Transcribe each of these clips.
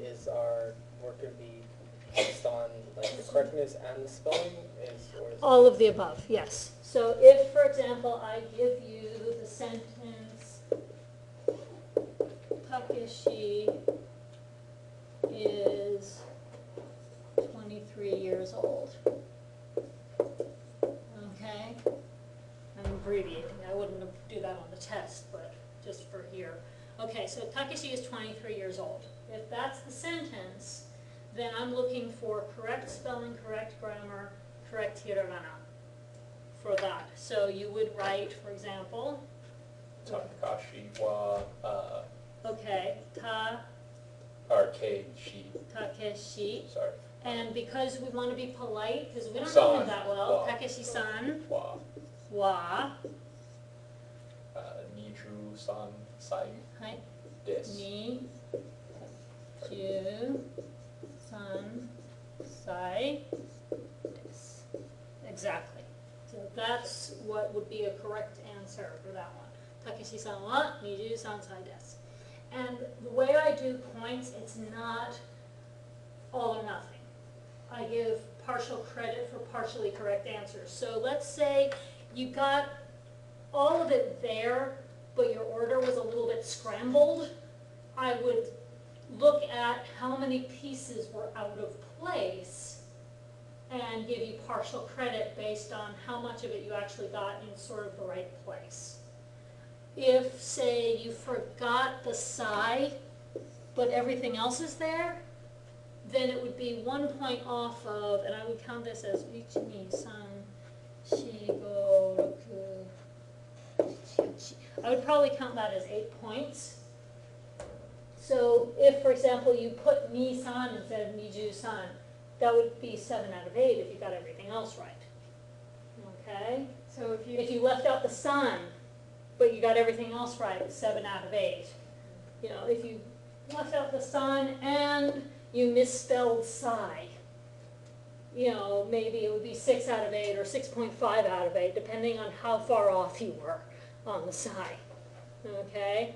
is our work going to be based on like the correctness and the spelling? Or is All of the above, yes. So if, for example, I give you the sentence, Takeshi is 23 years old. Okay? I'm abbreviating. I wouldn't do that on the test, but just for here. Okay, so Takeshi is 23 years old. If that's the sentence, then I'm looking for correct spelling, correct grammar, correct hiragana for that. So you would write, for example, Takashi wa okay, Takeshi. Takeshi. Sorry. And because we want to be polite, because we don't know San him that well, wa. Takeshi-san Wa. wa, Niju-san sai hai, desu. ni, ju, san, sai, desu. Exactly. So that's what would be a correct answer for that one. Takeshi-san wa 23歳です. And the way I do points, it's not all or nothing. I give partial credit for partially correct answers. So let's say you got all of it there, but your order was a little bit scrambled. I would look at how many pieces were out of place and give you partial credit based on how much of it you actually got in sort of the right place. If, say, you forgot the sai, but everything else is there, then it would be 1 point off of, and I would count this as 1, 2, 3, 4, 5, 6, 7. I would probably count that as 8 points. So if, for example, you put ni-san instead of ni-ju-san, that would be 7 out of 8 if you got everything else right. Okay? So If you left out the sun, but you got everything else right, 7 out of 8. You know, if you left out the sun and you misspelled psi, you know, maybe it would be 6 out of 8 or 6.5 out of 8, depending on how far off you were on the psi. Okay?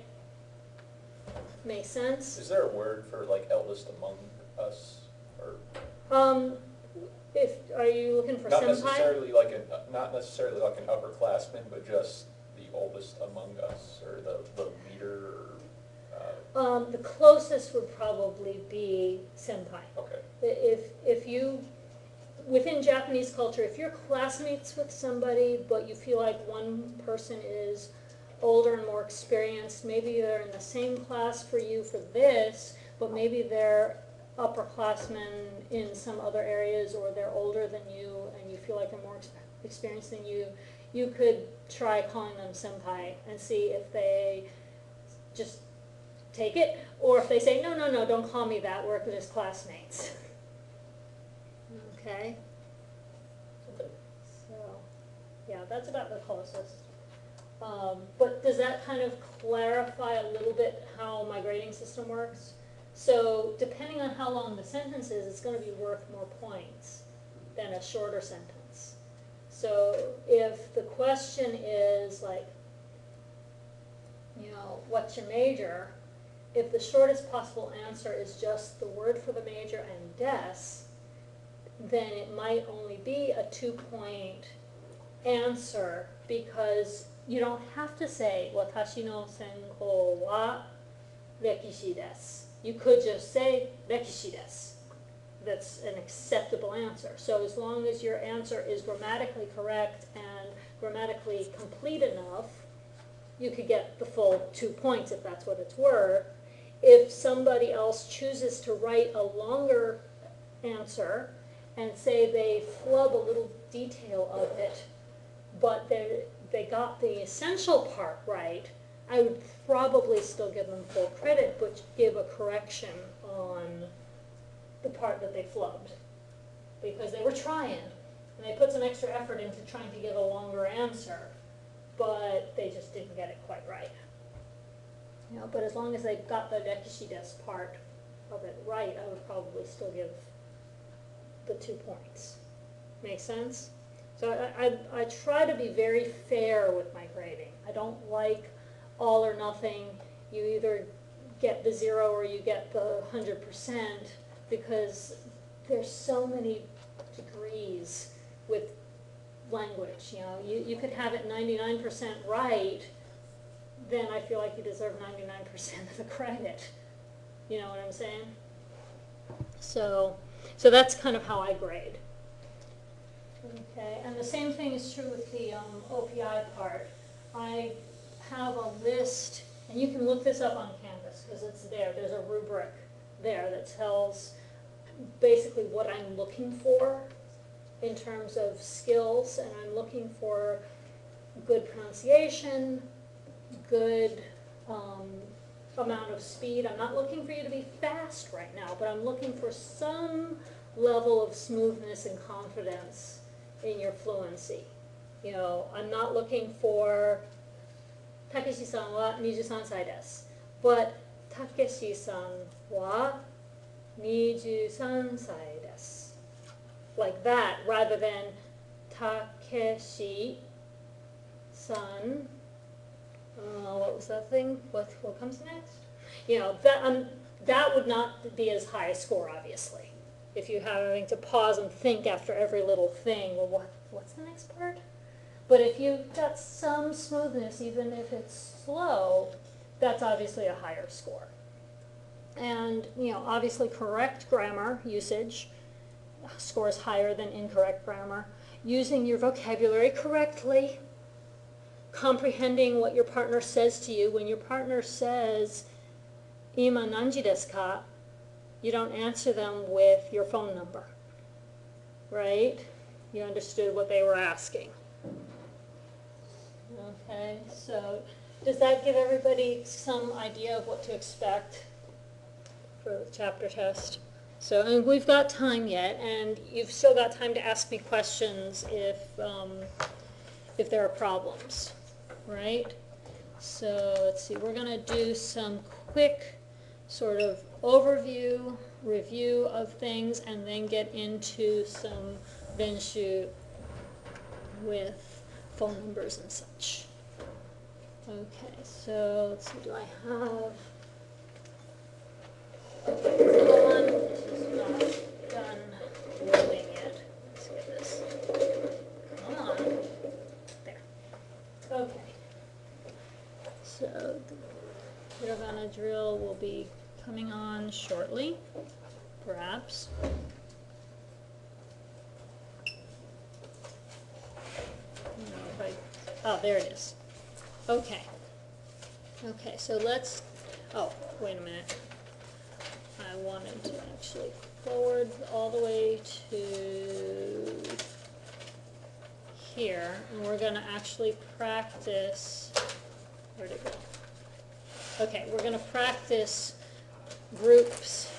Make sense? Is there a word for like eldest among us, or Are you looking for not senpai? not necessarily like an upperclassman, but just the oldest among us, or the leader? The closest would probably be senpai. Okay. If you, within Japanese culture, if you're classmates with somebody, but you feel like one person is older and more experienced, maybe they're in the same class for you for this, but maybe they're upperclassmen in some other areas, or they're older than you and you feel like they're more experienced than you, you could try calling them senpai and see if they just take it, or if they say, no, no, no, don't call me that, we're just classmates. Okay? Okay. So, yeah, that's about the closest. But does that kind of clarify a little bit how my grading system works? So depending on how long the sentence is, it's going to be worth more points than a shorter sentence. So if the question is like, you know, what's your major? If the shortest possible answer is just the word for the major and des, then it might only be a 2-point answer, because you don't have to say, watashi no senkou wa rekishi desu. You could just say, rekishi desu. That's an acceptable answer. So as long as your answer is grammatically correct and grammatically complete enough, you could get the full 2 points if that's what it's worth. If somebody else chooses to write a longer answer and say they flub a little detail of it, but they got the essential part right, I would probably still give them full credit, but give a correction on the part that they flubbed, because they were trying, and they put some extra effort into trying to give a longer answer, but they just didn't get it quite right. You know, but as long as they got the rekishi desu part of it right, I would probably still give the 2 points. Make sense? So I try to be very fair with my grading. I don't like all or nothing. You either get the 0 or you get the 100%, because there's so many degrees with language. You know, you could have it 99% right, then I feel like you deserve 99% of the credit. You know what I'm saying? So that's kind of how I grade. Okay, and the same thing is true with the OPI part. I have a list, and you can look this up on Canvas because it's there. There's a rubric there that tells basically what I'm looking for in terms of skills, and I'm looking for good pronunciation, good amount of speed. I'm not looking for you to be fast right now, but I'm looking for some level of smoothness and confidence in your fluency. You know, I'm not looking for Takeshi-san wa 23 歳です but Takeshi-san wa 23歳です like that, rather than Takeshi-san, what was that thing? What comes next? You know, that would not be as high a score, obviously. If you're having to pause and think after every little thing, well, what's the next part? But if you've got some smoothness, even if it's slow, that's obviously a higher score. And, you know, obviously correct grammar usage scores higher than incorrect grammar. Using your vocabulary correctly, comprehending what your partner says to you. When your partner says, "Ima nanji desu ka?" you don't answer them with your phone number, right? You understood what they were asking. Okay, so does that give everybody some idea of what to expect for the chapter test? So, and we've got time yet, and you've still got time to ask me questions if there are problems, right? So let's see, we're going to do some quick sort of overview, review of things, and then get into some renshuu with phone numbers and such. Okay, so let's see, do I have... Hold on, this is not done loading yet. Let's get this. Come on. There. Okay. So the hiragana drill will be coming on shortly, perhaps. Oh, there it is. Okay. Okay, so let's, oh, wait a minute. I wanted to actually forward all the way to here, and we're going to actually practice, where'd it go? Okay, we're going to practice groups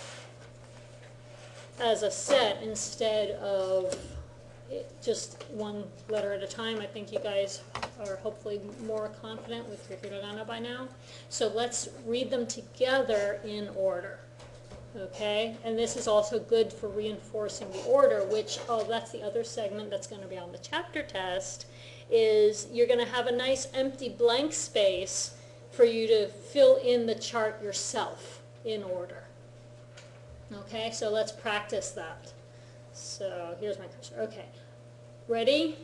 as a set instead of just one letter at a time. I think you guys are hopefully more confident with your hiragana by now. So let's read them together in order. Okay, and this is also good for reinforcing the order, which, oh, that's the other segment that's going to be on the chapter test, is you're going to have a nice empty blank space for you to fill in the chart yourself in order. Okay, so let's practice that. So here's my cursor. Okay, ready?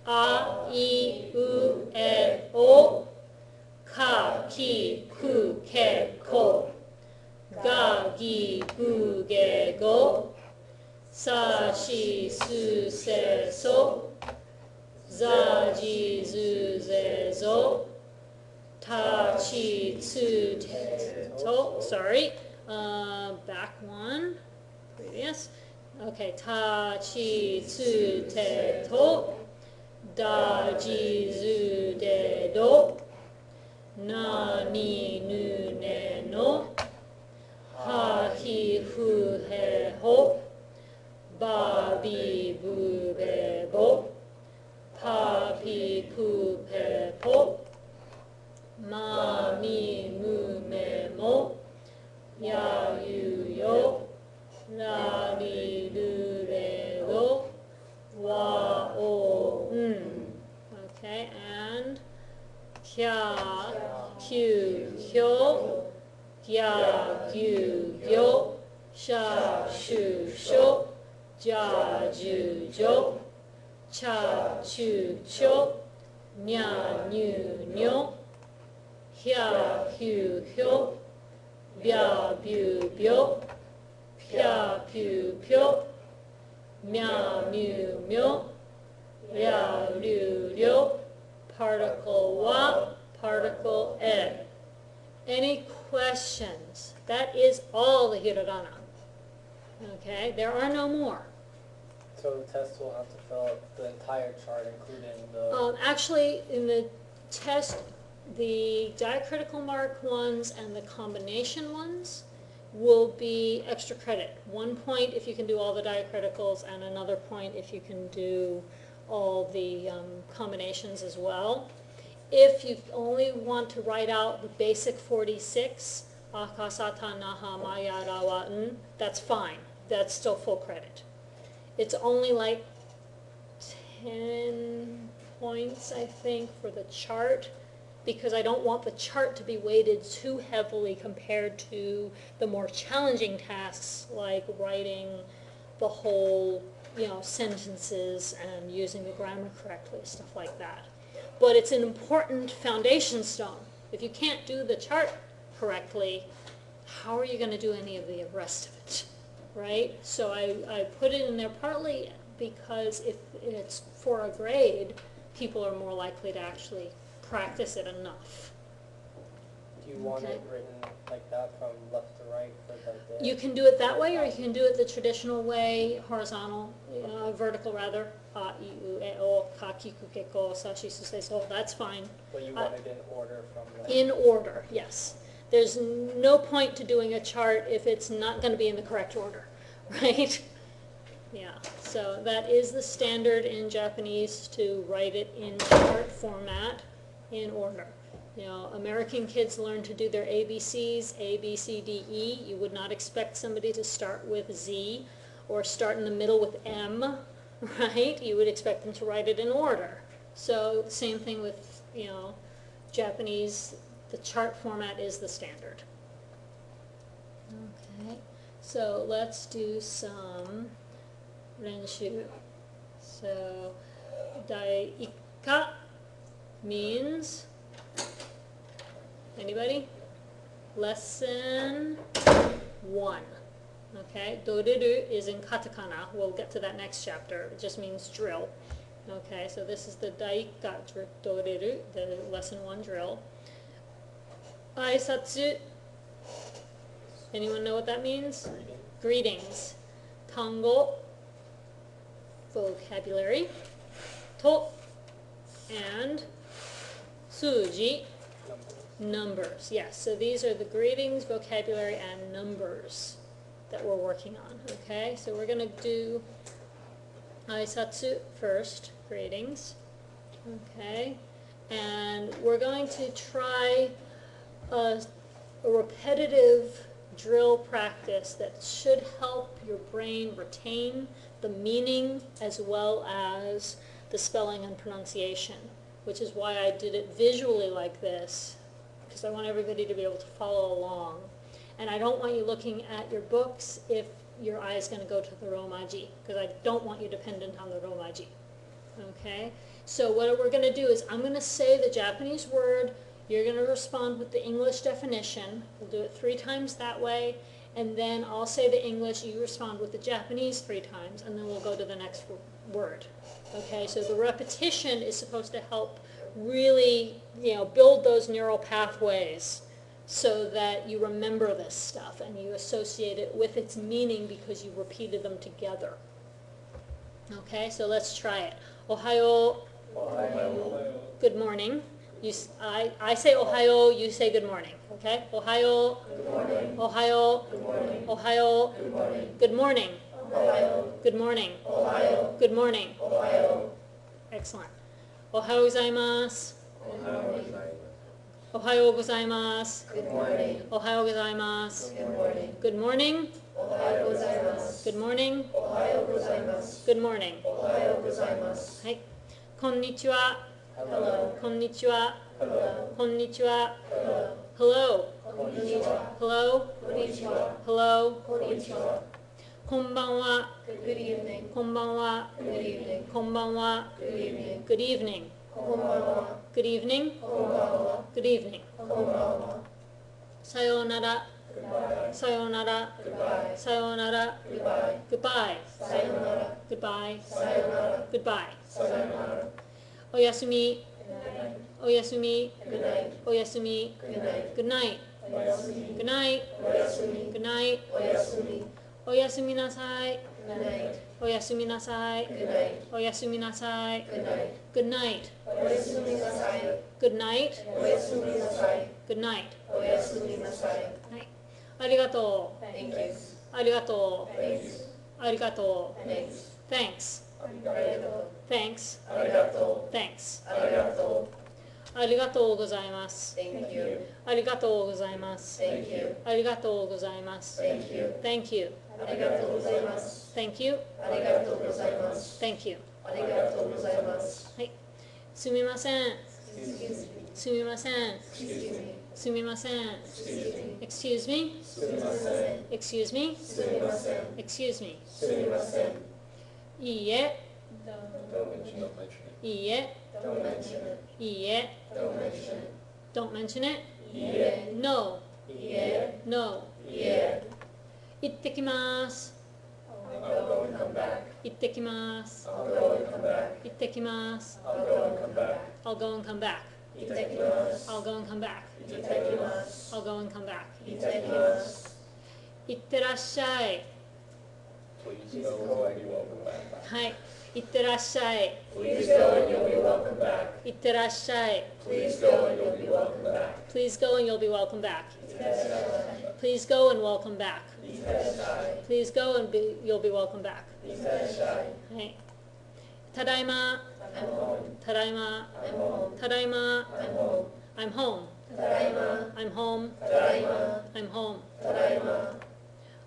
A, I, U, E, O, Ka, Ki, Ku, Ke, Ko. Ga, gi, gu, ge, go. Sa, shi, su, se, so. Za, ji, zu, ze, zo. Ta, chi, tsu, te, to. Sorry. Back one. Previous. Okay. Ta, chi, tsu, te, to. Da, ji, zu, de, do. Na, ni, nu, ne, no. Ha, hi, hu, he, ho. Ba, bi, bu, be, bo. Pa, pi, pu, pe, po. Ma, mi, mu, me, mo. Ya, yu, yo. La, li, lu, re, lo. Wa, o, Okay, and kya, kyu, hyo. gya, gyu, gyo, sha, shu, sho, ja, ju, jo, cha, chu, cho, nya, nyu, nyo, hya, hyu, hyo, bya, byu, byo, pya, pyu, pyo, mya, myu, myo, rya, ryu, ryo, particle wa, particle e. Any questions? That is all the hiragana. Okay, there are no more. So the test will have to fill out the entire chart, including the... Actually, in the test, the diacritical mark ones and the combination ones will be extra credit. 1 point if you can do all the diacriticals, and another point if you can do all the combinations as well. If you only want to write out the basic 46, akasata naha maya rawa n, that's fine. That's still full credit. It's only like 10 points, I think, for the chart, because I don't want the chart to be weighted too heavily compared to the more challenging tasks like writing the whole, sentences and using the grammar correctly, stuff like that. But it's an important foundation stone. If you can't do the chart correctly, how are you going to do any of the rest of it, right? So I put it in there partly because if it's for a grade, people are more likely to actually practice it enough. Do you want it written like that from left to right for the... You can do it that way, or you can do it the traditional way, horizontal, vertical rather. A, I, U, E, O, Ka, Kiku, Keko, Sashi, Susei, So. That's fine. But you want it in order from the... In order, yes. There's no point to doing a chart if it's not going to be in the correct order, right? Yeah, so that is the standard in Japanese, to write it in chart format in order. American kids learn to do their ABCs, A, B, C, D, E. You would not expect somebody to start with Z or start in the middle with M, right? You would expect them to write it in order. So same thing with, Japanese, the chart format is the standard. Okay, so let's do some renshuu. So, daika means, anybody? Lesson 1. Okay, doriru is in katakana. We'll get to that next chapter. It just means drill. Okay, so this is the daika doriru, the lesson 1 drill. Aisatsu. Anyone know what that means? Greetings. Tango, vocabulary. To, and suji, numbers. Yes, so these are the greetings, vocabulary, and numbers that we're working on. Okay, so we're going to do aisatsu first, greetings. Okay, and we're going to try a repetitive drill practice that should help your brain retain the meaning as well as the spelling and pronunciation, which is why I did it visually like this, because I want everybody to be able to follow along. And I don't want you looking at your books if your eye is going to go to the romaji, because I don't want you dependent on the romaji. Okay? So what we're going to do is I'm going to say the Japanese word, you're going to respond with the English definition. We'll do it 3 times that way, and then I'll say the English, you respond with the Japanese 3 times, and then we'll go to the next word. Okay, so the repetition is supposed to help really, build those neural pathways so that you remember this stuff and you associate it with its meaning because you repeated them together. Okay, so let's try it. Ohayo. Ohayo. Good morning. I say Ohayo, you say good morning. Okay? Ohayo. Good morning. Ohayo. Good morning. Ohayo. Good morning. Good morning. Ohayo. Good morning. Ohayo. Good morning. Ohayo. Excellent. Ohayo gozaimasu. Ohayo gozaimasu. Ohayo gozaimasu. Good morning. Ohayo gozaimasu. Good morning. Good morning. Ohayo gozaimasu. Good morning. Ohayo gozaimasu. Good morning. Ohayo gozaimasu. はい。こんにちは。 Hello. こんにちは。 Hello. こんにちは。 Hello. Hello. こんにちは。Hello? Hello? こんにちは。こんばんは。 Good evening. こんばんは。 Good evening. こんばんは。 Good evening. Good evening. こんばんは。 Good evening. こんばんは。 Good evening. こんばんは。さようなら。 Goodbye. さようなら。 Goodbye. さようなら。 Goodbye. Goodbye. さよなら。 Goodbye. さよなら。 Goodbye. さよなら。おやすみ。 Good night. おやすみ。 Good night. おやすみ。 Good night. Good night. おやすみ。 Good night. おやすみ。 Good night. おやすみ。おやすみなさい。 Good night. おやすみなさい。 Good night. おやすみなさい。 Good night. Good night. おやすみなさい。 Good night. おやすみなさい。 Good night. おやすみなさい。はい。ありがとう。 Thank you. ありがと Thanks. う。ありがと Thanks. う。Thanks. ありがとう。 Thanks. ありがと Thanks. う。ありがとう。ありがとうございます。 Thank you. ありがとうございます。 Thank you. ありがとうございます。 Thank you. Thank you. ありがとうございます。 Thank you. ありがとうございます。 Thank you. ありがとうございます。はい。すみません。 Excuse me. すみません。 Excuse me. すみません。 Excuse me. Excuse me. すみません。 Excuse me. すみません。 Excuse me. すみません。いいえ。 Don't mention it. いいえ。 Don't mention it. いいえ。 Don't mention it. Don't mention it. いいえ。 No. いいえ。 No. いいえ。行ってきます。 I'll go and come back. 行ってきます。 I'll go and come back. 行ってきます。 I'll go and come back. I'll go and come back. いってきます。 I'll go and come back. いってきます。 I'll go and come back. いってきます。行ってらっしゃい。 Please go and be welcome back. はい。行ってらっしゃい。 Please go and you'll be welcome back. 行ってらっしゃい。 Please go and you'll be welcome back. Please go and you'll be welcome back. Please go and welcome back. いってらっしゃい。 Please go and you'll be welcome back. いってらっしゃい。はい。ただいま。 I'm home. ただいま。 I'm home. ただいま。 I'm home. I'm home. ただいま。 I'm home. ただいま。 I'm home. ただいま。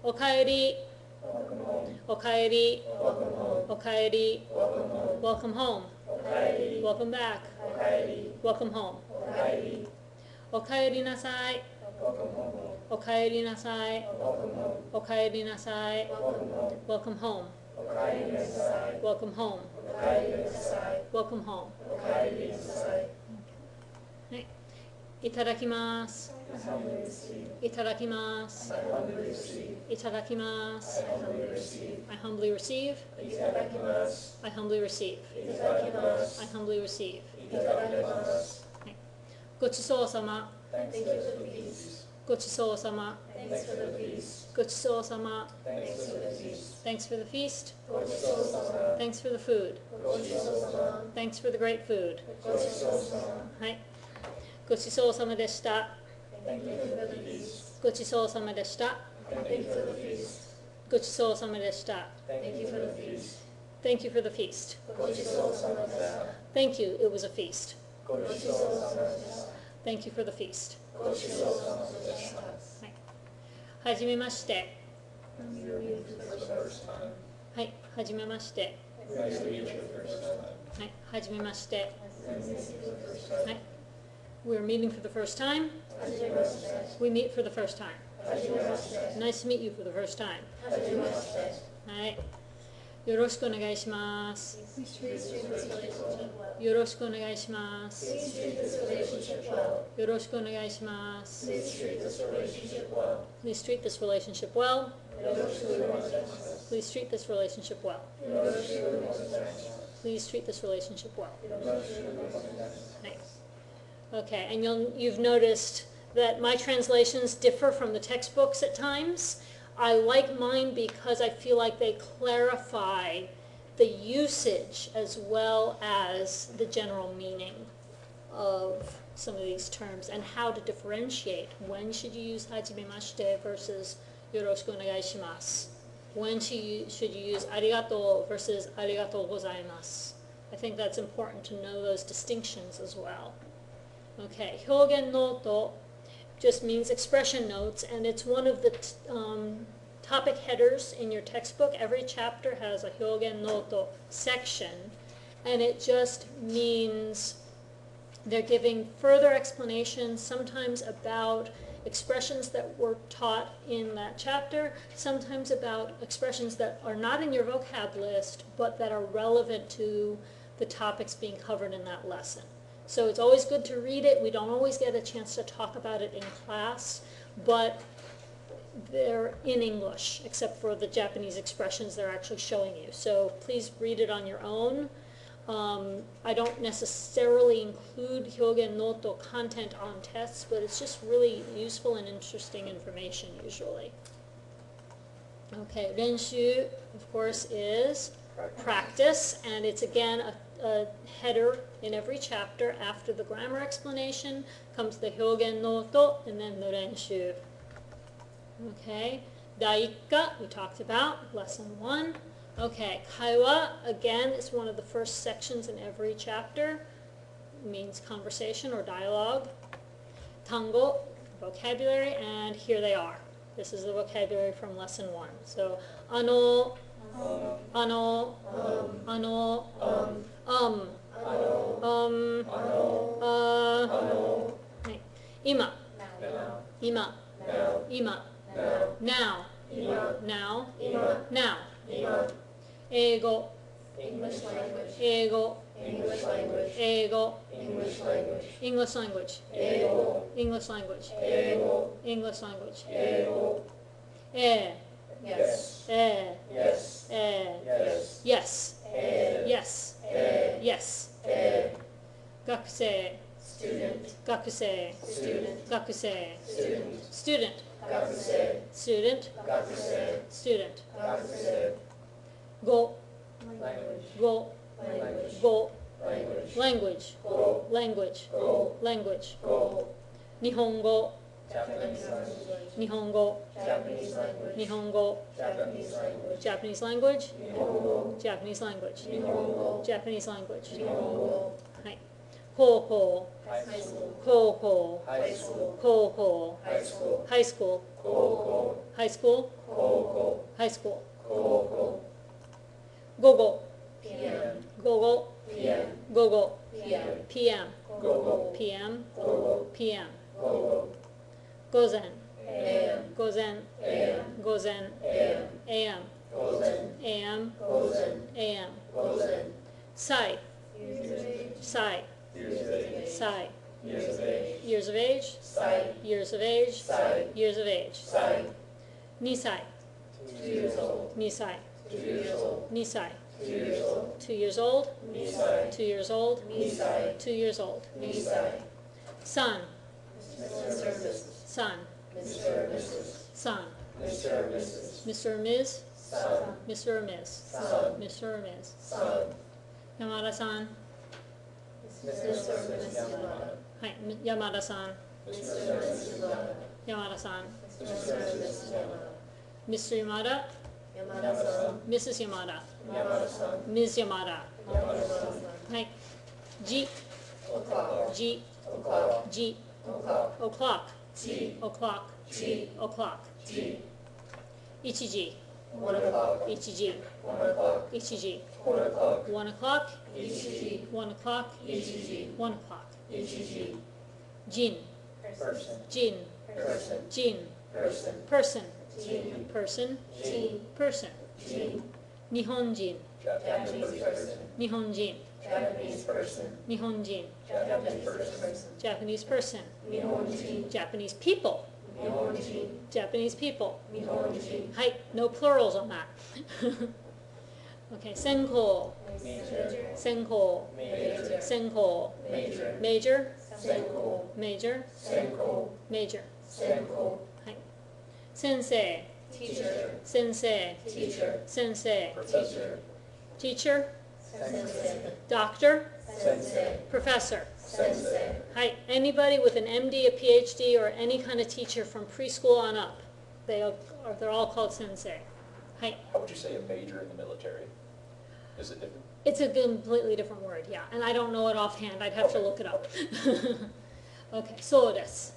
おかえり。 Welcome home. おかえり。 Welcome home. おかえり。 Welcome home. Welcome home. おかえり。 Welcome back. おかえり。 Welcome home. おかえり。おかえりなさい。 Welcome home. おかえりなさい。 Welcome home. おかえりなさい。 Welcome home. Welcome home. おかえりなさい。 Welcome home. おかえりなさい。 Welcome home. おかえりなさい。はい。いただきます。 I humbly receive. いただきます。 I humbly receive. いただきます I humbly receive. I humbly receive. いただきます。 I humbly receive. いただきま I す。 humbly receive. いただきます。ごちそうさま。 Thanks for the peace. ごちそうさま。 Thanks for the peace. ごちそうさま。 Thanks for the peace. Thanks for the feast. ごちそうさま。 Thanks for the food. ごちそうさま。 Thanks for the great food. ごちそうさま。はい。ごちそうさまでした。 Thank you for the peace. ごちそうさまでした。 Thank you for the feast. ごちそうさまでした。 Thank you for the feast. Thank you for the feast. ごちそうさまでした。 Thank you. It was a feast. ごちそうさまでした。 Thank you for the feast. ごちそうさまでした。はい。はじめまして。 For the first time. はい。はじめまして。 Nice to meet you for the first time. はい。はじめまして。 Nice to meet you for the first time. はい。We're meeting for the first time. はじめまして。 We meet for the first time. はじめまして。 Nice to meet you for the first time. はじめまして。はい。よろしくお願いします。 Please treat this relationship well. よろしくお願いします。 Please treat this relationship well. よろしくお願いします。 Please treat this relationship well. Please treat this relationship well. よろしくお願いします。 Please treat this relationship well. よろしくお願いします。 Please treat this relationship well. よろしくお願いします。 Right. Okay, and you've noticed that my translations differ from the textbooks at times. I like mine because I feel like they clarify the usage as well as the general meaning of some of these terms and how to differentiate. When should you use hajimemashite versus yoroshiku onegaishimasu? When should you use arigato versus arigatou gozaimasu? I think that's important to know those distinctions as well. Okay, hyogen noto just means expression notes, and it's one of the topic headers in your textbook. Every chapter has a hyogen noto section, and it just means they're giving further explanations, sometimes about expressions that were taught in that chapter, sometimes about expressions that are not in your vocab list, but that are relevant to the topics being covered in that lesson. So it's always good to read it. We don't always get a chance to talk about it in class, but they're in English, except for the Japanese expressions they're actually showing you. So please read it on your own. I don't necessarily include Hyogen Noto content on tests, but it's just really useful and interesting information usually. Okay, renshuu, of course, is practice, and it's again a header in every chapter. After the grammar explanation comes the Hyogen Noto and then the renshuu. Okay, daikka, we talked about, lesson 1. Okay, kaiwa, again, is one of the first sections in every chapter. It means conversation or dialogue. Tango, vocabulary, and here they are. This is the vocabulary from lesson 1. So, ano, ano,はい今、今、今、now, now, now. 英語、 English language. 英語、 English language. 英語、 English language. English language, 英語。 English language, 英語。 English language. 英語。Yes, Yes. Yes. yes, Yes. yes, yes. 学生、 Student. 学生、 Student. 学生、 Student. student, 学生。 student, 学生。 student. 学生。語、 Language. 語、 Language. 語、 Language. language, 語。 language, 語。 language. 語。日本語、 Japanese language. 日本語、 Japanese language. 日本語、 Japanese language. Japanese language, 日本語。 Japanese language, 日本語。 Japanese language. 日本語。はい。高校、 High High school. school. 高校、 High school. 高校、 High school. high school, 高校。 high school, 高校。 high school. 高校。午後、 PM. 午後、 PM. 午後、 PM. PM, 午後。 PM, 午後。 PM. 午後。午前、 AM. 午前、 AM. 午前、 AM. AM, 午前。 AM, 午前。 AM. 午前。歳、 Years 歳、 of age. 歳。 Years of age. Years of age, 歳。 years of age, 歳。 years of age. 歳。 2歳、 2 years old. 2歳、 2 years old. 2歳。 2 years old. 2 years old, 2歳。 2 years old, 2歳。 2 years old. 2歳。 Son, Mr. and Mrs. son, Mr. and Mrs. son. Mr. and Mrs. Mr. or Ms, Son. Mr. or Ms, Son. Mr. or Ms. Son. Yamada-san, Mr. and Mrs. Yamada. はい、Yamada-san, Mr. and Mrs. Yamada. Yamada-san, Mr. and Mrs. Yamada. Mr. Yamada, Yamada-san. Mrs. Yamada, Yamada-san. Ms. Yamada. Yamada-san. はい、G, O'clock. G, O'clock. G, O'clock. o'clock, G. o'clock, G. o'clock. G. 1時、 1 o'clock. 1時、 1 o'clock. 1時、 1 o'clock. 1 o'clock, 1 1 o'clock, 1 1 o'clock. 1 Jin, Person. Jin, person. Jin, Person. person, Jin. person, Jin. person. Jin. 日本人、 Japanese person. 日本人、 Japanese person. 日本人、 Japanese person. Japanese person, 日本人。 Japanese people, 日本人。 Japanese people. 日本人。 はい、no plurals on that. Okay, 専攻、 Major. 専攻、 Major. 専攻、 Major. major, 専攻。 major, 専攻。 major. 専攻。はい。先生、 Teacher. 先生、 Teacher. 先生、 Teacher. teacher, 先生。 doctor, 先生。 professor. 先生。 Hi, anybody with an MD, a PhD, or any kind of teacher from preschool on up, they're all called sensei. Hi, How would you say a major in the military? Is it different? it's a completely different word, yeah, and I don't know it offhand, I'd have to look it up. Okay, そうです。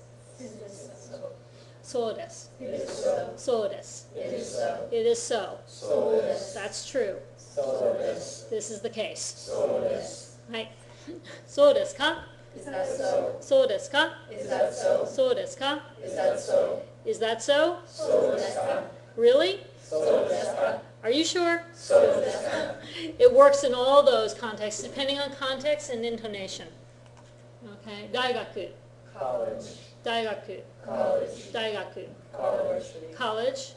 そうです。 It is so. そうです。 It is so. It is so. そうです。 That's true. そうです。 This is the case. そうです。はい。そうですか? Is that so? そうですか? Is that so? そうですか? Is that so? Is that so? そうですか? Really? そうですか? Are you sure? そうですか? It works in all those contexts, depending on context and intonation. Okay, 大学 College. 大学 College. 大学 College. college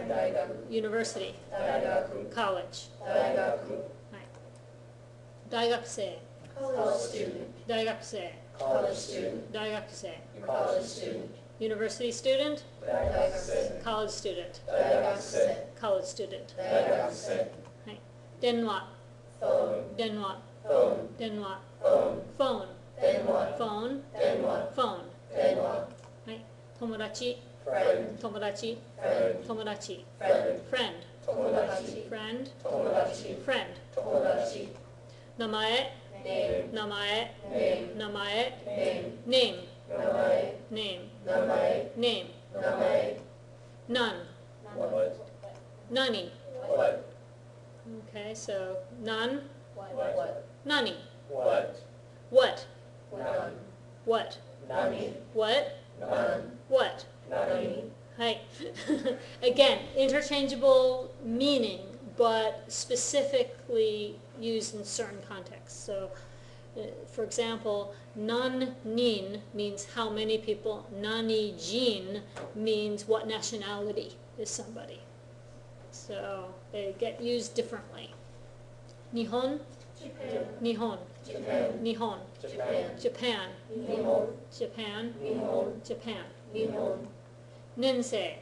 大学 university 大学 college 大学はい大学生 College student. 大学生 College student. 大学生 College student. university student 大学生 college student 大学生 college student 大学生はい電話 Phone. 電話 Phone. 電話 Phone. phone 電話 phone 電話 phone 電話はい友達 Friend. 友達 Friend. 友達 Friend. friend 友達 friend 友達 friend 友達名前 Name. 名前 Name. 名前 Name. name 名前 name 名前 name 名前 none What? nani What? okay so none What? nani What? what None. what Nani. what None. what Nani. Hi. Again, interchangeable meaning, but specifically used in certain contexts. So, for example, nan nin means how many people. Nani jin means what nationality is somebody. So they get used differently. Nihon, Japan. Nihon, Japan. Nihon, Japan. Japan, Nihon. Japan, Nihon. Japan. Nihon. Nensei,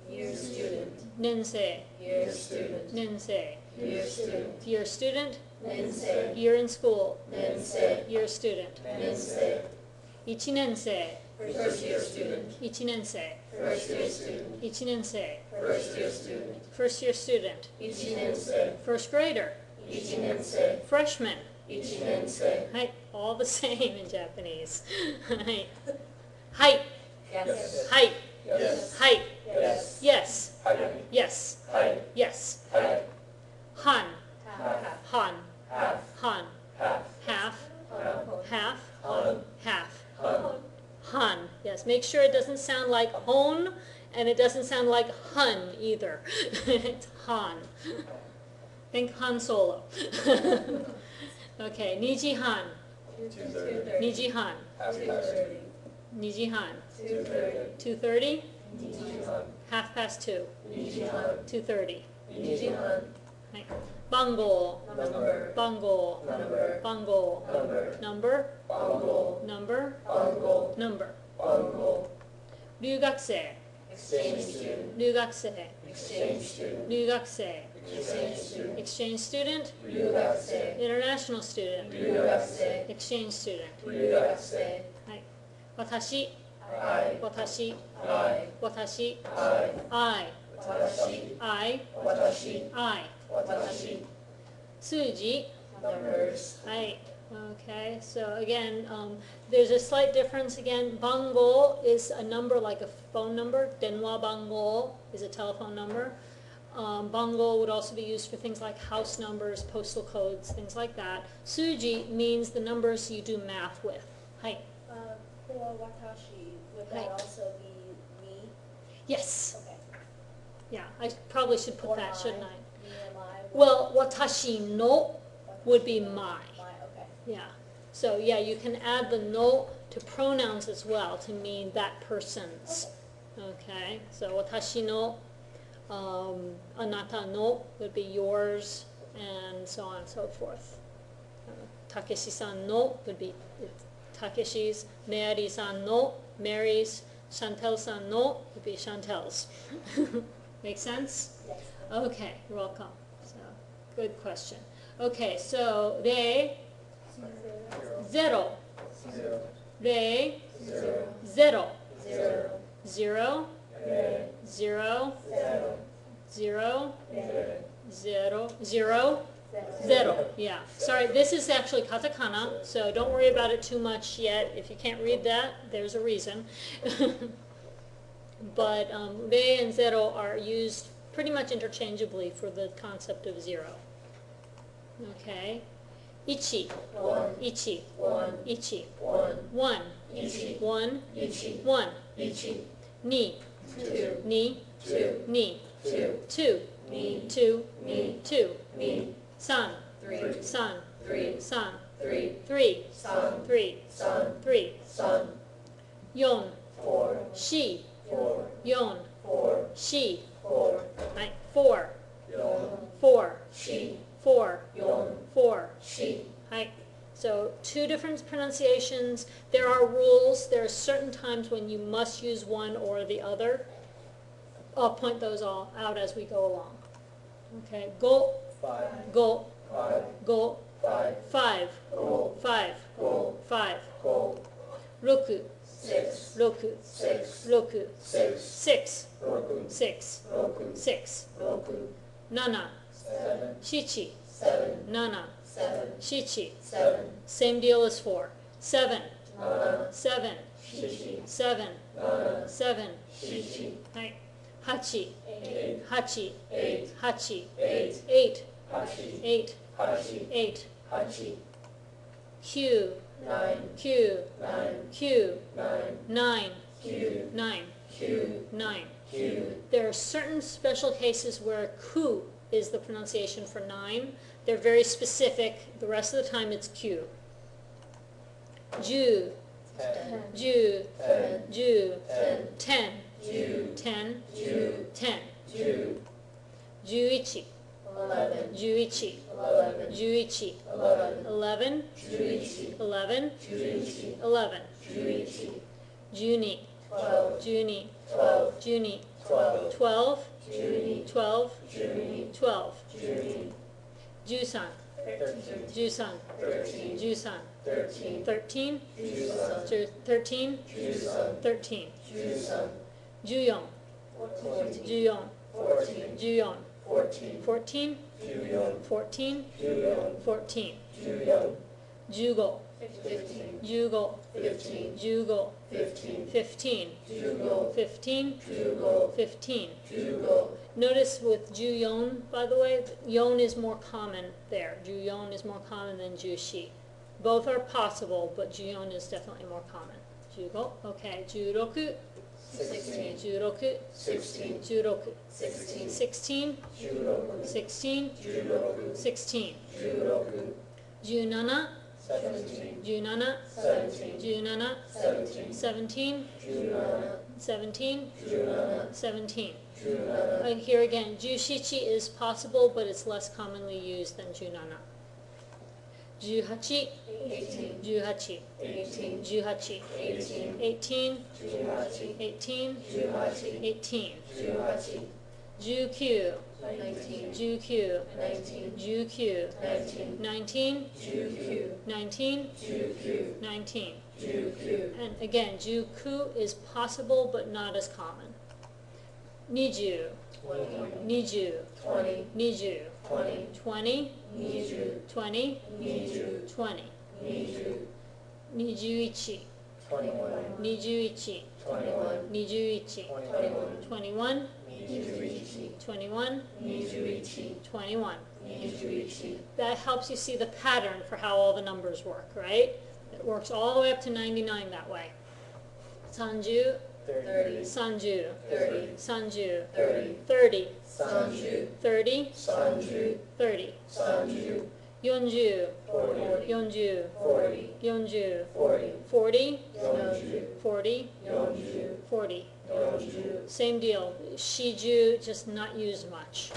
Year student. Nensei, Year student. Nensei. Year student. Year student, Nensei. year in school, Nensei. year student. Nensei. Ichinensei, First year student. ichinensei, First year student. ichinensei. First year student. First year student, Ichinensei. first grader, Ichinensei. freshman. Ichinensei. Hi, all the same in Japanese. Hi. Hi, Yes. hi, Yes. hi. Yes. Yes, Hi. yes, Hi. yes. Hi. Han, Half. han, Half. han, Half. half, half, Han. half. Han. Han. Yes, make sure it doesn't sound like hon and it doesn't sound like hun either. It's Han. Think Han Solo. Okay, Niji Han. 2:30. Niji Han. Half past. Niji Han. 2:30. 2:30. Nijihan. Half past 2. Nijihan. 2:30. Nijihan. Right. Bango. Number. Bango. Number. Bango. Number. Number. Bongo. Number. Bongo. Number. Bongo. 留学生 Exchange student. 留学生 Exchange student. 留学生 Exchange student. exchange student 留学生。 international student 留学生。 exchange student 留学生。はい私 I. 私 I. 私 I. I 私。 I 私。 I 私。数字 Numbers. Right. Okay. So again, there's a slight difference. Again, bango is a number like a phone number. Denwa bango is a telephone number. Bango would also be used for things like house numbers, postal codes, things like that. Suji means the numbers you do math with. Hi. For watashi, would Right. that also be me? Yes. Okay. Yeah. I probably should put Or that, shouldn't I? Me and my. Well, watashi no would be my. My, okay. Yeah. So yeah, you can add the no to pronouns as well to mean that person's. Okay. So watashi no, anata no would be yours, and so on and so forth. Takeshi-san no would be Takeshi's. Meari-san no, Mary's. Chantel-san no would be Chantel's. Make sense? Yes. Okay, you're welcome. So, good question. Okay, so they, zero. Zero. They, Zero. zero. Zero. Zero, Red. zero, Zero. zero, Red. zero, zero, zero. Yeah, sorry, this is actually katakana, so don't worry about it too much yet. If you can't read that, there's a reason. But they and zero are used pretty much interchangeably for the concept of zero. Okay, ichi, one, ichi, one, ichi, one, one, ichi, one, ichi, one, ichi, ni, two, ni, two, ni, two, two, ni, two, ni, two, ni, san, three, san, three, san, three, three, san, three, san, three, san, yon, four, shi, four, yon, four, shi, four, right, four, yon, four, shi, four, yon, four, shi, right? So two different pronunciations. There are rules. There are certain times when you must use one or the other. I'll point those all out as we go along. Okay, go, 5, go, 5, go, 5, five, go, five, go, five, go, roku, 6, roku, 6, roku, 6, six, roku, six, roku, six, roku, nana, 7, shichi, 7, nana, 7, shichi. 7, Same deal as 4. 7, nana, 7, shishi, 7, nana, 7, shishi, right? Hachi, 8, hachi, 8, hachi, 8, 8, hachi, 8, hachi, 8, hachi, Q, 9, Q, 9, Q, 9, 9, Q, 9, Q, 9. Q, There are certain special cases where ku is the pronunciation for 9. They're very specific. The rest of the time it's Q. Ju, 10, Ju, 10, Ju, 10, 10, Ju, 10, Ju, 10, Ju, Juichi, 11, Juichi, 11, Juichi, 11, 11, Juichi, 11, Juichi, 11, Juichi, Juni, 12, Juni, 12, Juni, 12, 12, Juni, 12, Juni, 12, Juni, Jusan, 13, Jusan, 13, Jusan, 13, 13, Jusan, 13, Jusan, 13, Jusan, Juyon, 14, Juyon, 14, Juyon, 14, 14, Juyon, 14, Juyon, 14, Juyon, Jugo, 15, Jugo, 15, Jugo, 15, 15, Jugo, 15, Jugo, 15. Jugo, Notice with Juyon, by the way, Yon is more common there. Juyon is more common than Jushi. Both are possible, but Juyon is definitely more common. Jugo, okay, Juroku, 16, Juroku, 16, Juroku, 16, 16, Juroku, 16, Juroku, 16, Juroku, Junana, 17, Junana, 17, Junana, 17, 17, Junana, 17, Junana, 17. Junana, Here again, Jushichi is possible, but it's less commonly used than Junana. Juhachi, 18, Juhachi, 18, 18, 18, 18, Juhachi, 18, Juhachi, 18, Juhachi, Jukyu, 19, Jukyu, 19, Jukyu, 19, 19, Jukyu, 19, Jukyu, 19. Jukyu, And again, Juku is possible, but not as common. Niju, 20, Niju, 20, Niju, 20, 20, Niju, 20, Niju, 20, Niju, Nijuichi, 21, Nijuichi, 21, Nijuichi, 21, 21, Nijuichi, 21, Nijuichi, 21. Nijuichi, That helps you see the pattern for how all the numbers work, right? It works all the way up to 99 that way. Sanju, 30, Sanju, 30, 30, 30, 30, Sanju, 30, Sanju, 30, Sanju, 40, 40, 40, 40, 40, 40, 40, Yonju, 40, Yonju, 40. Yonju, Same deal. Shiju, just not used much.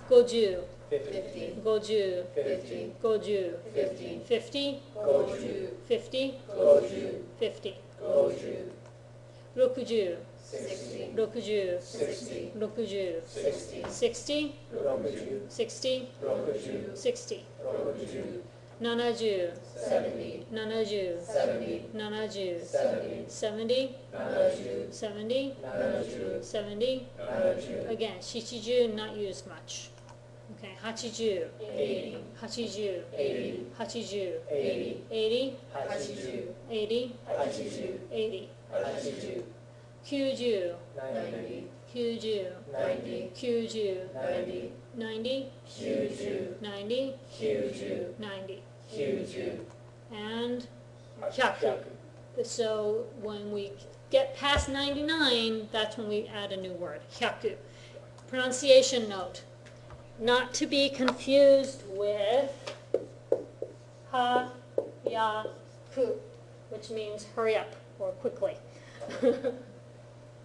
Goju, 50, 50, Goju, 50, Goju, 50, 50, Goju, 50, Goju, 50. Goju, 60, 60, 60, 60, 60, 60, 60, Rokuju, 60, Rokuju, 60. Rokuju, 70, 70, 70, 70, 70, 70, 70, Nanaju, 70, Nanaju, 70. Nanaju, Again, shichiju not used much. Okay, hachiju, 80, hachiju, 80, hachiju, 80, 80, Hachiju, 80, Hachiju, 80. Hachiju, Kyuju, 90, 90, kyuju, 90, kyuju, 90, 90, Kyuju, 90, Kyuju, 90, Kyuju. and hyaku. So when we get past 99, that's when we add a new word, hyaku. Pronunciation note, not to be confused with ha, ya, ku, which means hurry up or quickly.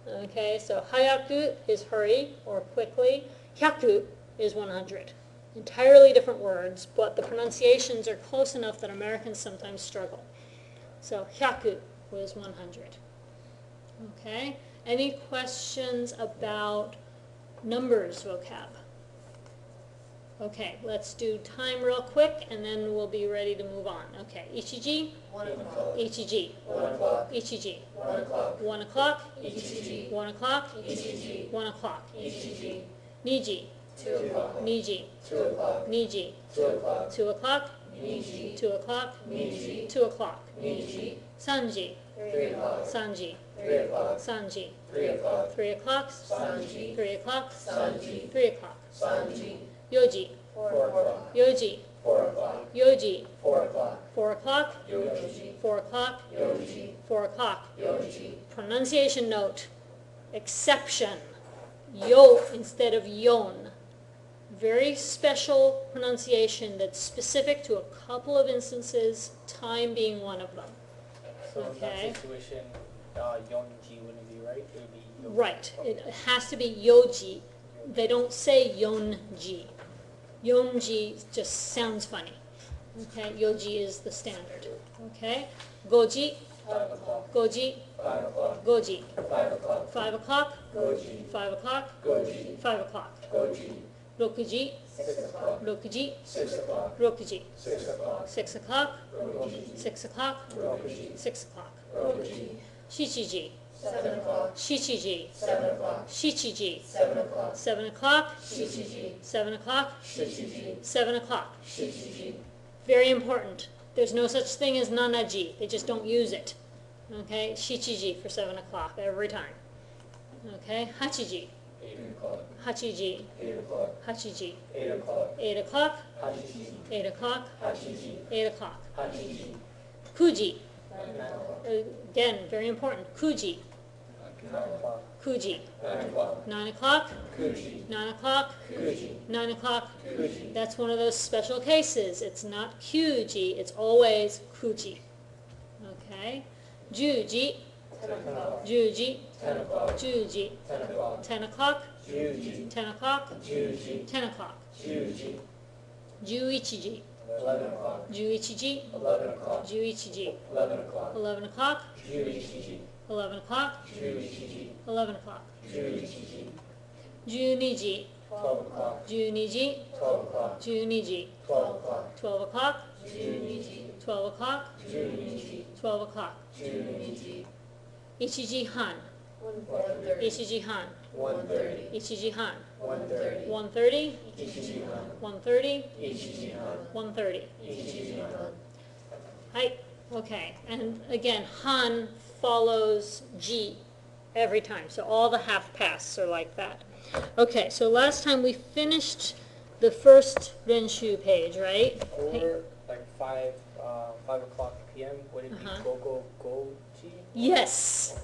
Okay, so hayaku is hurry or quickly. Hyaku is 100. Entirely different words, but the pronunciations are close enough that Americans sometimes struggle. So hyaku was 100. Okay, any questions about numbers vocab? Okay, let's do time real quick and then we'll be ready to move on. Okay, ichiji, 1 o'clock. ichiji, 1 o'clock. ichiji, 1 o'clock. 1 o'clock, Ichiji. 1 o'clock, Ichiji. 1 o'clock, Ichiji. niji, 2 o'clock. niji, 2 o'clock. niji, 2 o'clock. 2 o'clock, Niji. 2 o'clock, Niji. 2 o'clock, Niji. sanji, 3 o'clock. sanji, 3 o'clock. sanji, 3 o'clock. 3 o'clock, Sanji. 3 o'clock, Sanji. 3 o'clock, Sanji. yoji, 4 o'clock. yoji, 4 o'clock. yoji, 4 o'clock. 4 o'clock, Yoji. 4 o'clock, Yoji. 4 o'clock. Yoji. Pronunciation note, exception, yo instead of yon. Very special pronunciation that's specific to a couple of instances, time being one of them. So in Okay. that situation, yonji wouldn't be right, it would be yo. Right, it has to be yoji. They don't say yonji. Yonji just sounds funny. Okay, yoji is the standard. Okay, goji, 5 o'clock. goji, 5 o'clock. goji. 5 o'clock. 5 o'clock, Goji. 5 o'clock, Goji. 5 o'clock. Goji. 6ji, 6 o'clock. 6ji, 6 o'clock. 6ji. 6 o'clock. 6 o'clock, Rokuji. 6 o'clock, Rokuji. 6 o'clock. Rokuji. 7ji, 7 o'clock. 7ji, 7 o'clock. 7ji. 7 o'clock. 7 o'clock, Shichiji. 7 o'clock, Shichiji. 7 o'clock. Shichiji. Very important. There's no such thing as nanaji. They just don't use it. Okay, shichiji for 7 o'clock every time. Okay, hachiji, 8 o'clock. hachiji, 8 o'clock. hachiji. 8 o'clock. 8 o'clock, Hachiji. 8 o'clock, Hachiji. 8 o'clock. Hachiji. Kuji, 9 o'clock. again, very important. Kuji, 9 o'clock. kuji. 9 o'clock. 9 o'clock, Kuji. 9 o'clock, Kuji. 9 o'clock. Kuji. That's one of those special cases. It's not kyuji, it's always kuji. Okay? Juji, 10 o'clock. juji, 10 o'clock. juji. 10 o'clock. 10 o'clock, Juji. 10 o'clock, Juji. 10 o'clock. Juji. Juichiji, 11 o'clock. juichiji, 11 o'clock. juichiji. 11 o'clock. 11 o'clock, Juichiji. 11 o'clock, Juichiji. 11 o'clock. Juichiji. Juniji, 12 o'clock. juniji, 12 o'clock. juniji. 12 o'clock. 12 o'clock, Juniji. 12 o'clock, Juniji. 12 o'clock. Juniji. Ichiji han, 1:30. ichiji han, 1:30. ichiji han. 1:30. 1:30, Ichijihan. 1:30, Ichijihan. 1:30. Ichijihan. Hi, okay, and again, han follows ji every time, so all the half pasts are like that. Okay, so last time we finished the first renshuu page, right? Or like 5 o'clock p.m., would it be Uh-huh. goji? Yes.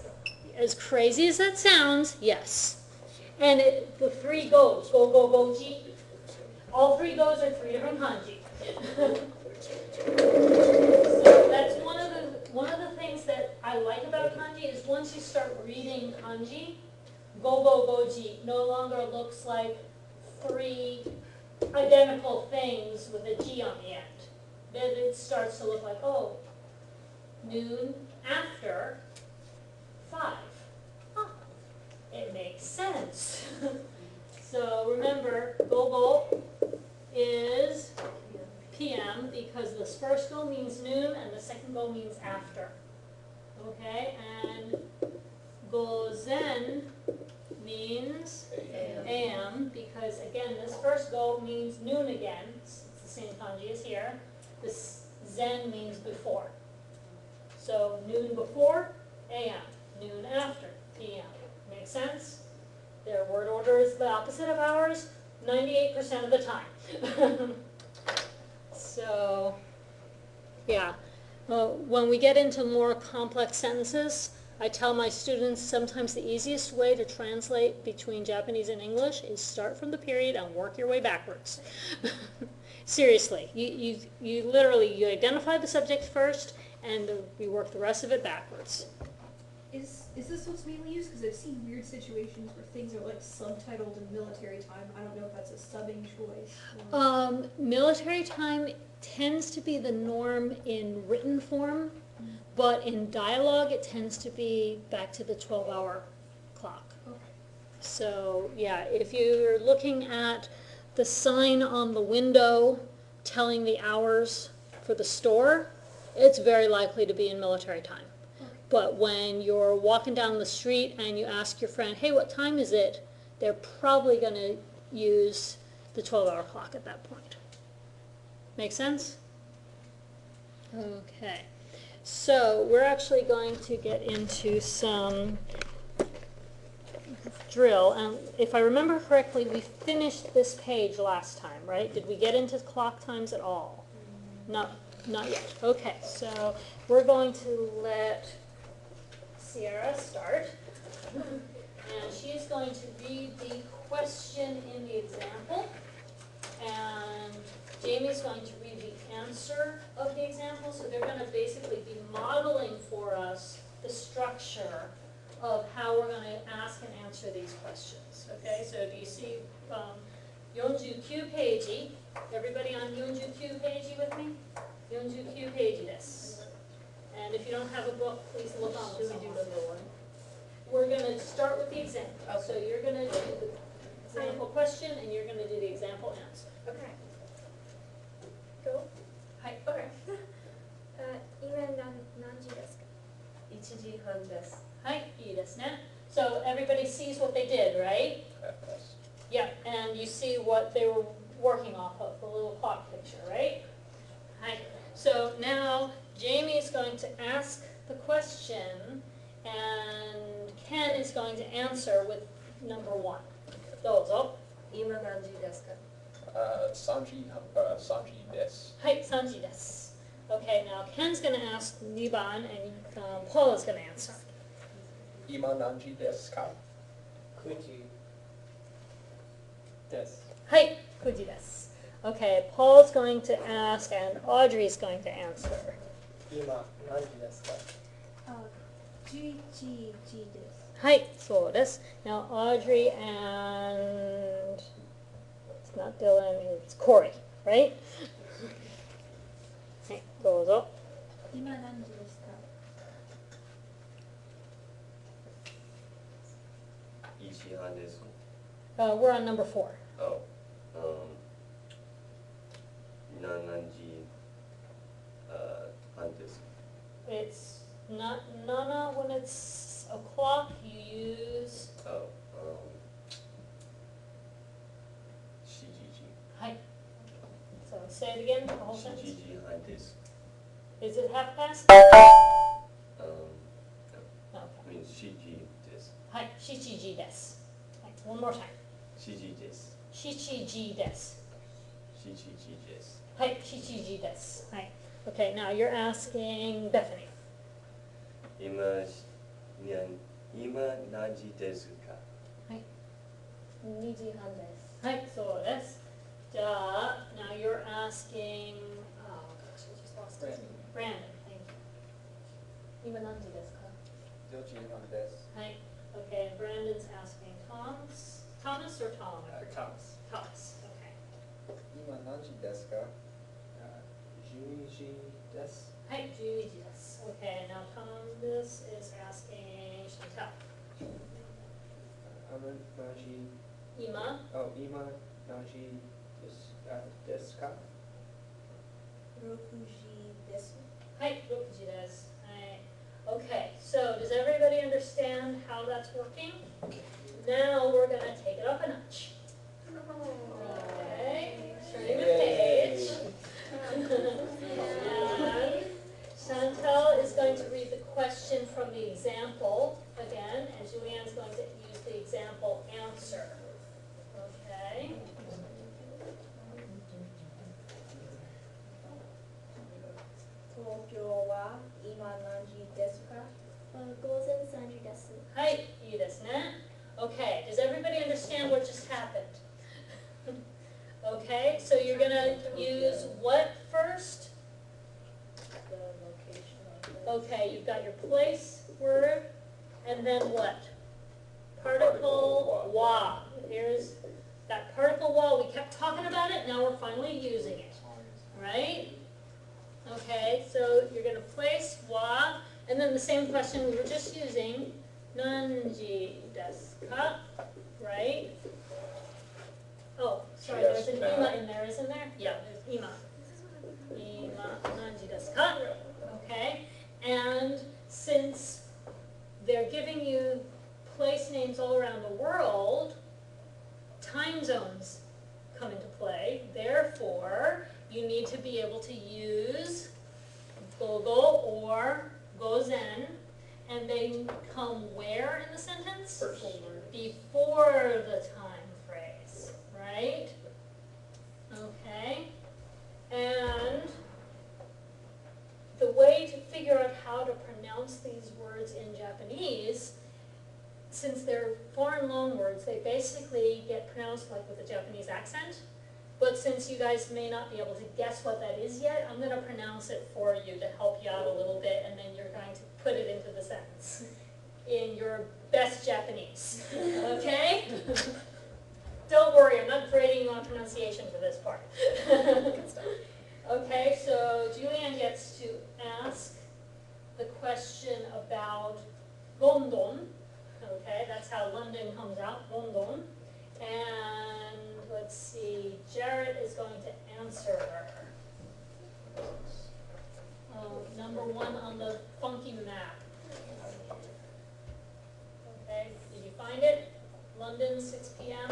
As crazy as that sounds, yes. And the three goes, go-ji, all three goes are three different kanji. So that's one of the things that I like about kanji is once you start reading kanji, goji no longer looks like three identical things with a ji on the end. Then it starts to look like, oh, noon after 5. Huh. It makes sense. So remember, gogo is PM because the first go means noon and the second go means after. Okay, and gozen means AM because again this first go means noon again. It's the same kanji as here. This zen means before. So noon before, AM. Noon after, PM. Make sense? Their word order is the opposite of ours 98% of the time. So, Yeah. When we get into more complex sentences, I tell my students sometimes the easiest way to translate between Japanese and English is start from the period and work your way backwards. Seriously, you literally, you identify the subject first and you work the rest of it backwards. Is this what's mainly used? Because I've seen weird situations where things are like subtitled in military time. I don't know if that's a subbing choice. Or... Military time tends to be the norm in written form, but in dialogue it tends to be back to the 12-hour clock. Okay. So yeah, if you're looking at the sign on the window telling the hours for the store, it's very likely to be in military time. But when you're walking down the street and you ask your friend, hey, what time is it? They're probably going to use the 12-hour clock at that point. Make sense? Okay. So we're actually going to get into some drill. And if I remember correctly, we finished this page last time, right? Did we get into clock times at all? Not yet. Okay, so we're going to let Sierra start, and she's going to read the question in the example, and Jamie's going to read the answer of the example, so they're going to basically be modeling for us the structure of how we're going to ask and answer these questions. Okay, so do you see 49ページ? Everybody on 49ページ with me? 49ページです. And if you don't have a book, please look on the one. We're going to start with the example. So you're going to do the example question, and you're going to do the example answer. Okay. Go. Hi. Okay. 今何時ですか? 1時半です。はい、いいですね. So everybody sees what they did, right? Yes. Yeah, and you see what they were working off of, the little clock picture, right? Hi. So now Jamie is going to ask the question, and Ken is going to answer with number 1. どうぞ。今何時ですか? 3時です。はい、3時です. Okay, now Ken's going to ask 2番, and Paul is going to answer. 今何時ですか? 9時です。はい、9時です. Okay, Paul's going to ask, and Audrey's going to answer. 今何時ですか? 11時です。はい、そうです. Now Audrey and it's not Dylan, it's Corey, right? はい、どうぞ。今何時ですか? 1時半です。We're on number 4. Oh. 何時半ですか? It's not nana when it's o'clock. You use Oh. 7時。はい. So say it again, the whole 7 sentence. 時半です。 Is it half past? No. Okay.7時です。はい、7時です. One more time. 7時です。7時です. 7時です。はい、7時です. Right. Okay, now you're asking Bethany. 今何時ですか? 2時半です。はい、そうです. じゃあ, now you're asking, oh gosh, I just lost it. Brandon, thank you. 今何時ですか? 4時半です。はい. Okay, and Brandon's asking Thomas or Tom? Thomas. Thomas, okay. 今何時ですか? 12時です。はい、12時です. Okay, now Thomas is asking Chantel. 何時? 今今何時ですか? 6時です。はい、6時です. Okay, so does everybody understand how that's working? Now we're going to take it up a notch. Okay, turning the page. And Chantel is going to read the question from the example again, and Julianne's going to use the example answer. Okay? は今何時ですか？午前3時です。はい、いいですね。Okay, does everybody understand what just happened? Okay, so you're gonna use what first? The location of the. Okay, you've got your place word, and then what? Particle wa. Here's that particle wa. We kept talking about it, now we're finally using it. Right? Okay, so you're going to place wa, and then the same question we were just using. Nanji desu ka? Right? Oh, sorry, Yes, there's an now. ima in there, isn't there? Yeah, there's ima. Ima nanji desu ka? Okay, and since they're giving you place names all around the world, time zones come into play. Therefore, you need to be able to use gogo or gozen, and they come where in the sentence? First. Before the time phrase, right? Okay, and the way to figure out how to pronounce these words in Japanese, since they're foreign loan words, they basically get pronounced like with a Japanese accent. But since you guys may not be able to guess what that is yet, I'm going to pronounce it for you to help you out a little bit, and then you're going to put it into the sentence in your best Japanese. Okay? Don't worry, I'm not grading you on pronunciation for this part. Okay, so Julianne gets to ask the question about Gondon. Okay, that's how London comes out, London. And let's see, Jared is going to answer number 1 on the funky map. Okay, did you find it? London, 6 p.m.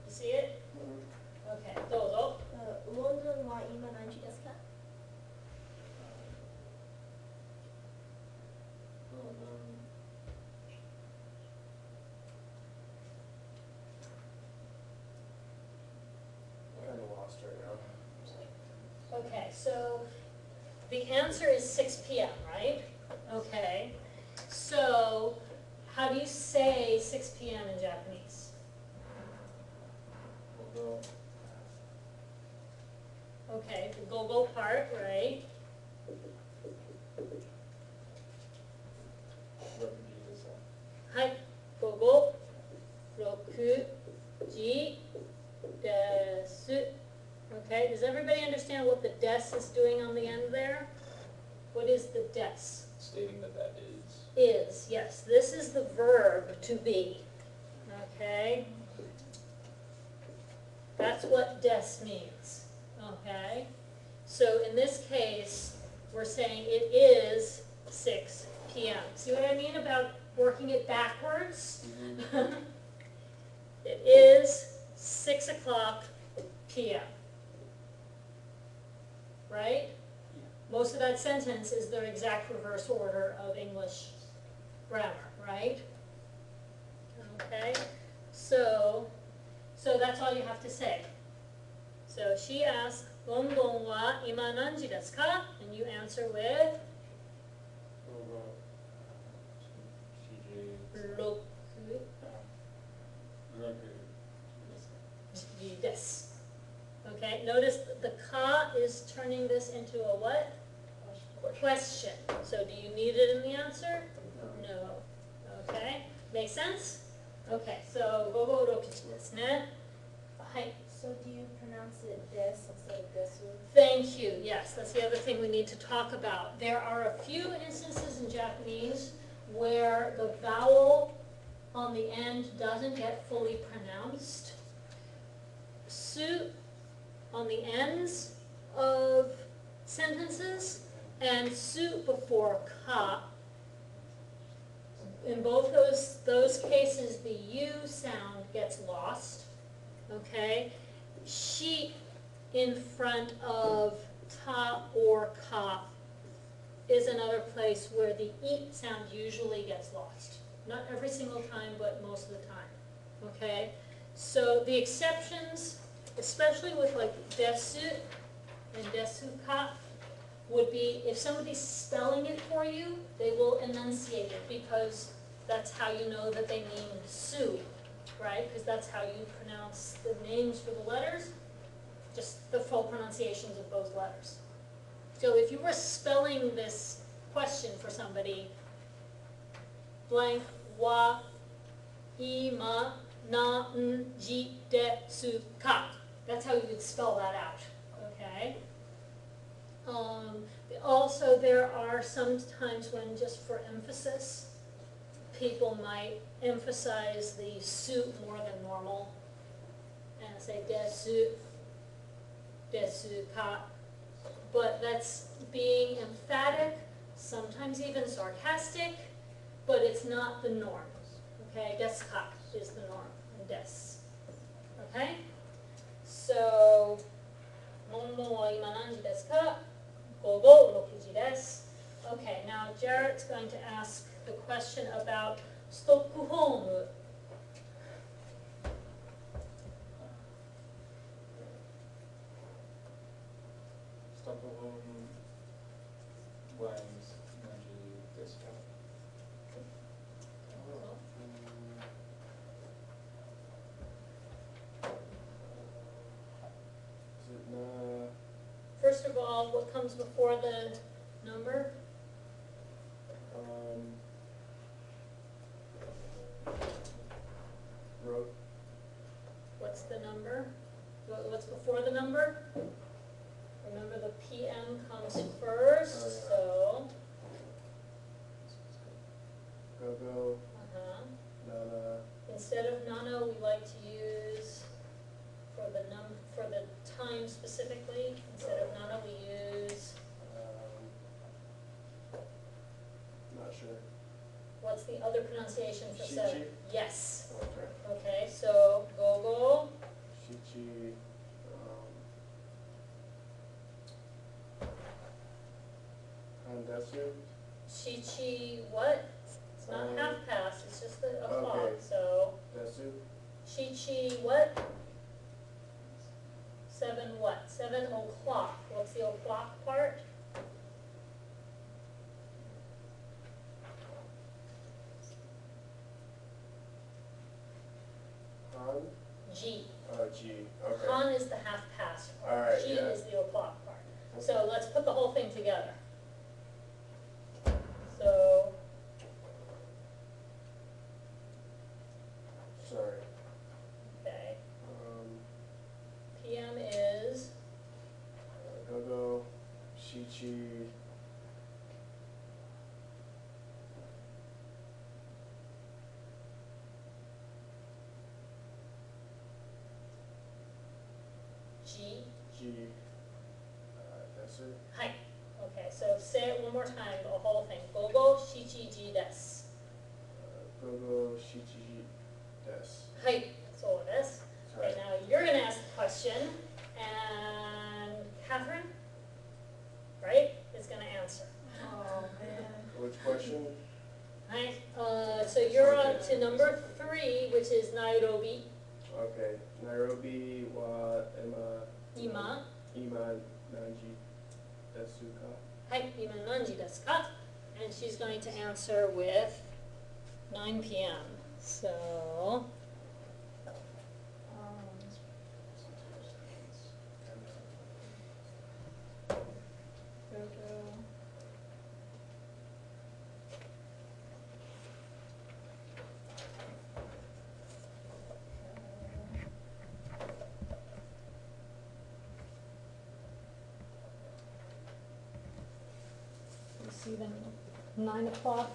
You see it? Okay, どうぞ。ロンドンは今何時ですか？Kind of lost right now. Okay, so the answer is 6 p.m., right? Okay, so how do you say 6 p.m. in Japanese? Okay, the go-go part, right? Hi, go-go, 6時です. Okay, does everybody understand what the des is doing on the end there? What is the des? Stating that that is. Is, yes, this is the verb to be. Okay? That's what des means. Okay? So in this case, we're saying it is 6 p.m. See what I mean about working it backwards? It is 6 o'clock p.m. Right? Most of that sentence is the exact reverse order of English grammar, right? Okay? So that's all you have to say. So she asks, London wa ima nanji desu ka? And you answer with 6時です. Okay, notice the ka is turning this into a what? Question. So do you need it in the answer? No. Okay, make sense? Okay, so 午後6時ですね. はい. So do you pronounce it des instead of desu? Thank you. Yes, that's the other thing we need to talk about. There are a few instances in Japanese where the vowel on the end doesn't get fully pronounced. Su on the ends of sentences and su before ka. In both those cases, the U sound gets lost. Okay? Sheep in front of ta or ka is another place where the eat sound usually gets lost. Not every single time, but most of the time. Okay? So the exceptions, especially with like desu and desu ka, would be, if somebody's spelling it for you, they will enunciate it, because that's how you know that they mean Sue, right? Because that's how you pronounce the names for the letters, just the full pronunciations of those letters. So if you were spelling this question for somebody, blank wa ima na n ji de su ka, that's how you would spell that out, okay? Also, there are some times when, just for emphasis, people might emphasize the su more than normal and say desu ka. But that's being emphatic, sometimes even sarcastic, but it's not the norm. Okay, desu ka is the norm, and des. Okay? So, Momo wa ima nanji desu ka? Gogo 6時です. Okay, now Jarrett's going to ask the question about Stockholm. Stockholm blanks nanji desu ka? Is it na? First of all, what comes before the number? Wrote. What's the number? What's before the number? Remember the PM comes first, Oh, so. Go. Uh-huh. Nana. Instead of nano, we like to use, for the time specifically, instead of nana, we use, Not sure. what's the other pronunciation for seven? Shichi? Yes. Okay. Okay, so gogo, Shichi. Handesu. shichi what? It's not half past, it's just a clock, okay. so. Desu. Shichi what? 7 what? 7 o'clock. What's the o'clock part? Han. G. Oh, G. Okay. Han is the half past part. All right, G yeah. is the o'clock part. So let's put the whole thing together. So, Sorry. okay, PM is, Gogo. Shichi. G. G. Desu. Hi. Okay, so say it one more time, the whole thing. Gogo shichi ji desu. Gogo. Shichi. Desu. Hi, that's all it is. Sorry. Okay, now you're gonna ask the question, and Catherine, right, is gonna answer. Oh, man. Which question? Right, so you're on to number 3, which is Nairobi, Okay. Nairobi wa ima. ima nanji desu ka? Hai, ima nanji desu ka? And she's going to answer with 9 p.m. So, you see the 9 o'clock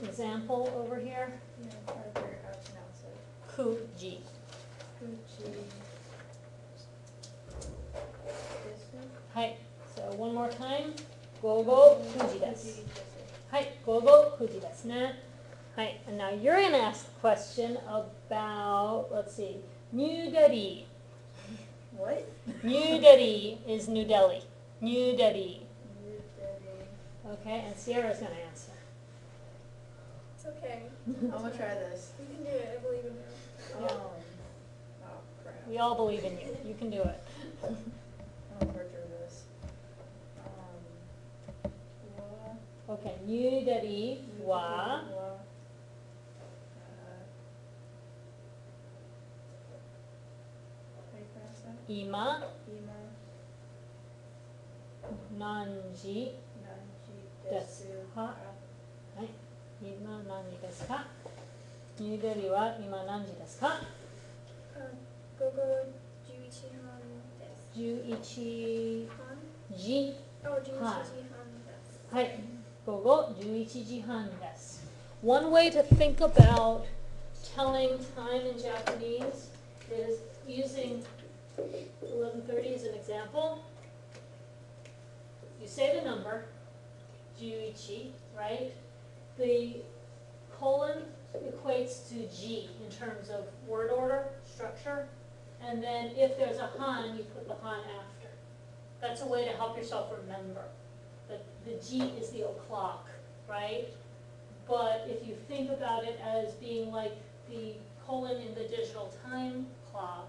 example over here? Yeah, I'm trying to figure out how to pronounce it. Kuji. Gucci. Hai, so one more time. Gogo kuji desu. Hai, gogo kuji desu ne. Hai, and now you're going to ask a question about, let's see, New Delhi. What? New Delhi is New Delhi. New Delhi. New Delhi. Okay, and Sierra's going to answer. It's okay. I'm gonna try this. You can do it. I believe in you. Oh crap. We all believe in you. You can do it. I'll butcher this. Okay, 뉴데리 와 이마 난지ですかはい今何時ですかニューデリーは今何時ですか午後11時半です。 11半時11時半です。はい午後11時半です One way to think about telling time in Japanese is using 11:30 as an example. You say the number 11, right? The colon equates to G in terms of word order, structure, and then if there's a han, you put the han after. That's a way to help yourself remember. The G is the o'clock, right? But if you think about it as being like the colon in the digital time clock,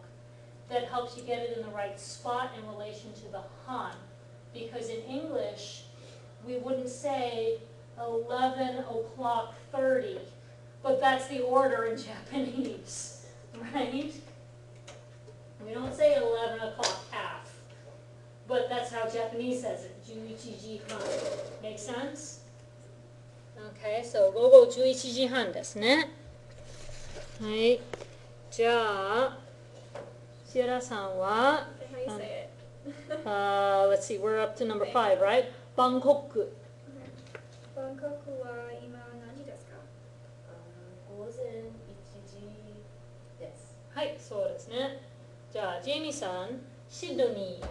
that helps you get it in the right spot in relation to the han. Because in English, we wouldn't say 11 o'clock 30, but that's the order in Japanese, right? We don't say 11 o'clock half, but that's how Japanese says it, 11時半. Make sense? Okay, so 午後11時半ですね。はい。じゃあ、シエラさんは、How you say it? let's see, we're up to number 5, right? バンコク。バンコクは今何時ですか？午前1時です。はい、そうですね。じゃあ、ジェイミーさん、シドニー。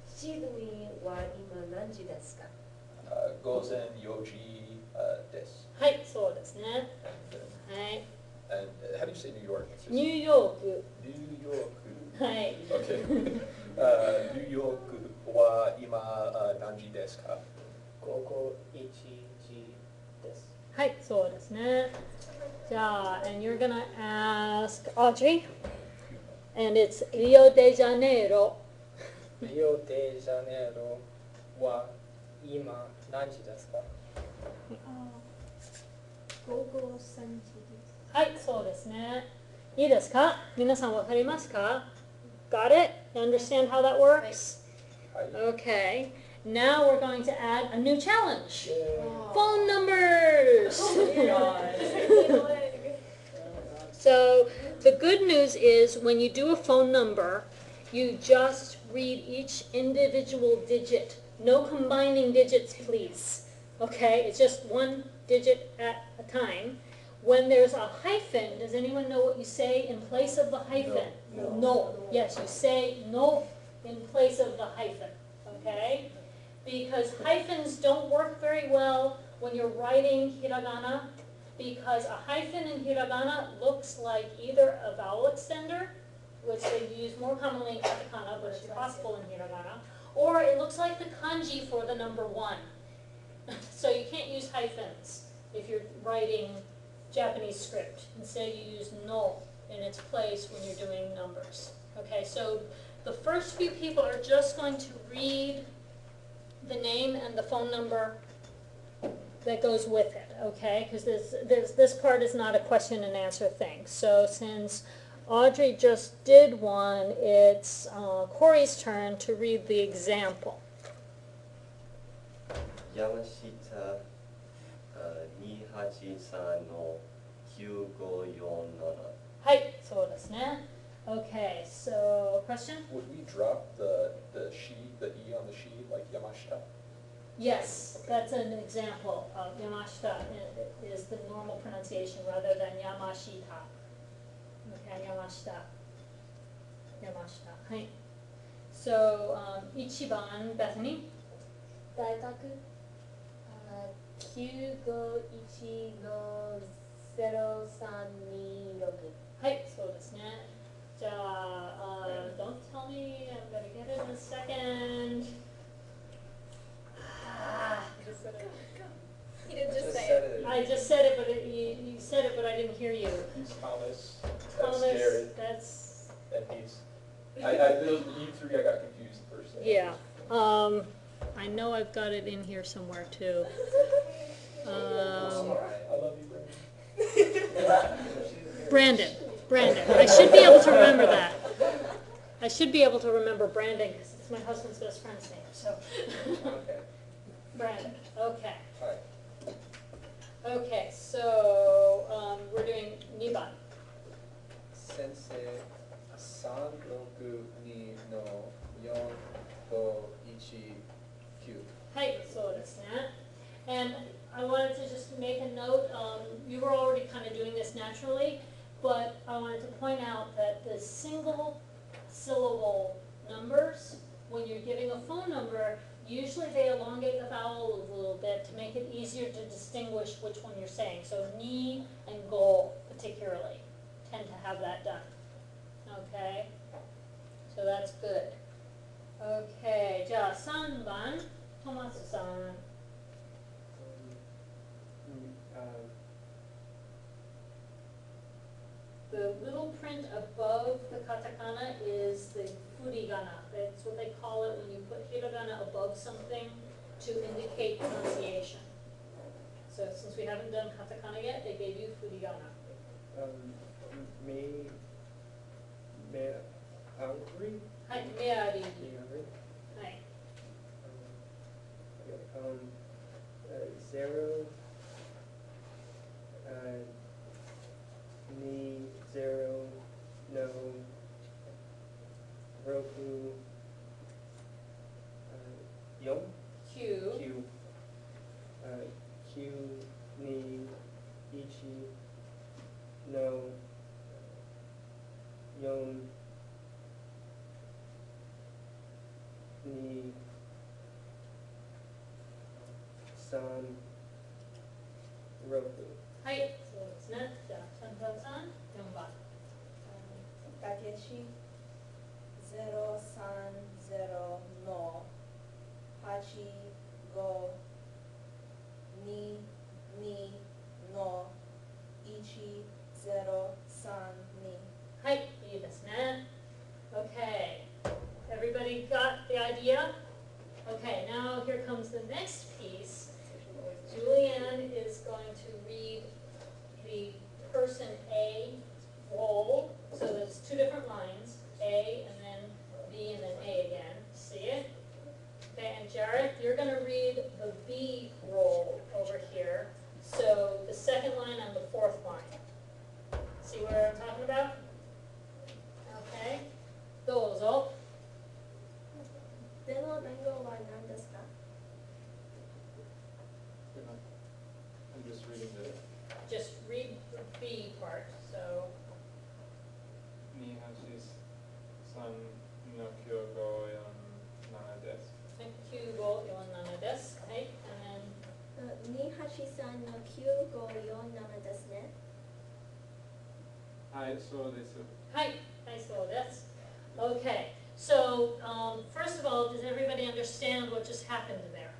シドニーは今何時ですか？午前4時です。はい、そうですね。はい。 And how do you say New York? ニューヨーク。 New York. はい。 Okay. New York は今何時ですか？午後1時です。はい、そうですね。じゃあ、and you're gonna ask Audrey, and it's Rio de Janeiro. リオデジャネイロは今何時ですか？午後3時です。はい、そうですね。いいですか？皆さんわかりますか？ Got it? You understand how that works? Okay. Now we're going to add a new challenge. Phone numbers. So the good news is when you do a phone number, you just read each individual digit. No combining digits, please. Okay? It's just one digit at a time. When there's a hyphen, does anyone know what you say in place of the hyphen? No. Yes, you say no in place of the hyphen. Okay? Because hyphens don't work very well when you're writing hiragana, because a hyphen in hiragana looks like either a vowel extender, which they use more commonly in katakana, but it's possible in hiragana, or it looks like the kanji for the number 1. So you can't use hyphens if you're writing Japanese script. Instead you use no in its place when you're doing numbers. Okay, so the first few people are just going to read the name and the phone number that goes with it, okay? Because this part is not a question and answer thing. So since Audrey just did one, it's Corey's turn to read the example. 山下283の9547。はい、そうですね。Okay, so question? Would we drop the she, the e on the she, like Yamashita? Yes, that's an example of Yamashita is the normal pronunciation rather than Yamashita. Okay, Yamashita. Yamashita. はい。So, 1番 Bethany. 大学951-0326。はい、そうですね。じゃあ、don't tell me, I'm gonna get it in a second. He didn't just say it. I just said it, but you said it, but I didn't hear you. He's Thomas. That's Thomas, Jared. that's, And he's. You three, I got confused the first time. yeah. I know I've got it in here somewhere too. I love you, Brandon. Brandon. I should be able to remember that. I should be able to remember Brandon because it's my husband's best friend's name. So, Okay. Brandon. Okay. Alright. Okay. So we're doing Niban. Sensei, 3, 6, 2の4、5、1、9。はい、そうですね。And I wanted to just make a note, you were already kind of doing this naturally, but I wanted to point out that the single syllable numbers, when you're giving a phone number, usually they elongate the vowels a little bit to make it easier to distinguish which one you're saying. So ni and go particularly tend to have that done. Okay? So that's good. Okay, じゃあ3番、トマスさん。The little print above the katakana is the furigana. That's what they call it when you put hiragana above something to indicate pronunciation. So since we haven't done katakana yet, they gave you furigana. Me angry? はい、メアリー。 Me angry? はい。 0 ni 0 no roku 4 Q. q q ni 1 no 4 ni 3 roku はい、そうですね。じゃあ、サンタさん、4番。たけし030の8522の1032。はい、いいですね。Okay. Everybody got the idea? Okay, now here comes the next piece. Julianne is going to read the person A role. So that's two different lines, A and then B and then A again. See it? Okay, and Jarek, you're going to read the B role over here. So the second line and the fourth line. See what I'm talking about? Okay. どうぞ。電話番号は何ですか？ I'm just reading the Just read the B part. So, 283の954です。 9547です。はい。And then 283の9547ですね。はい、そうです。はい、はい、そうです。Okay, so first of all, does everybody understand what just happened there?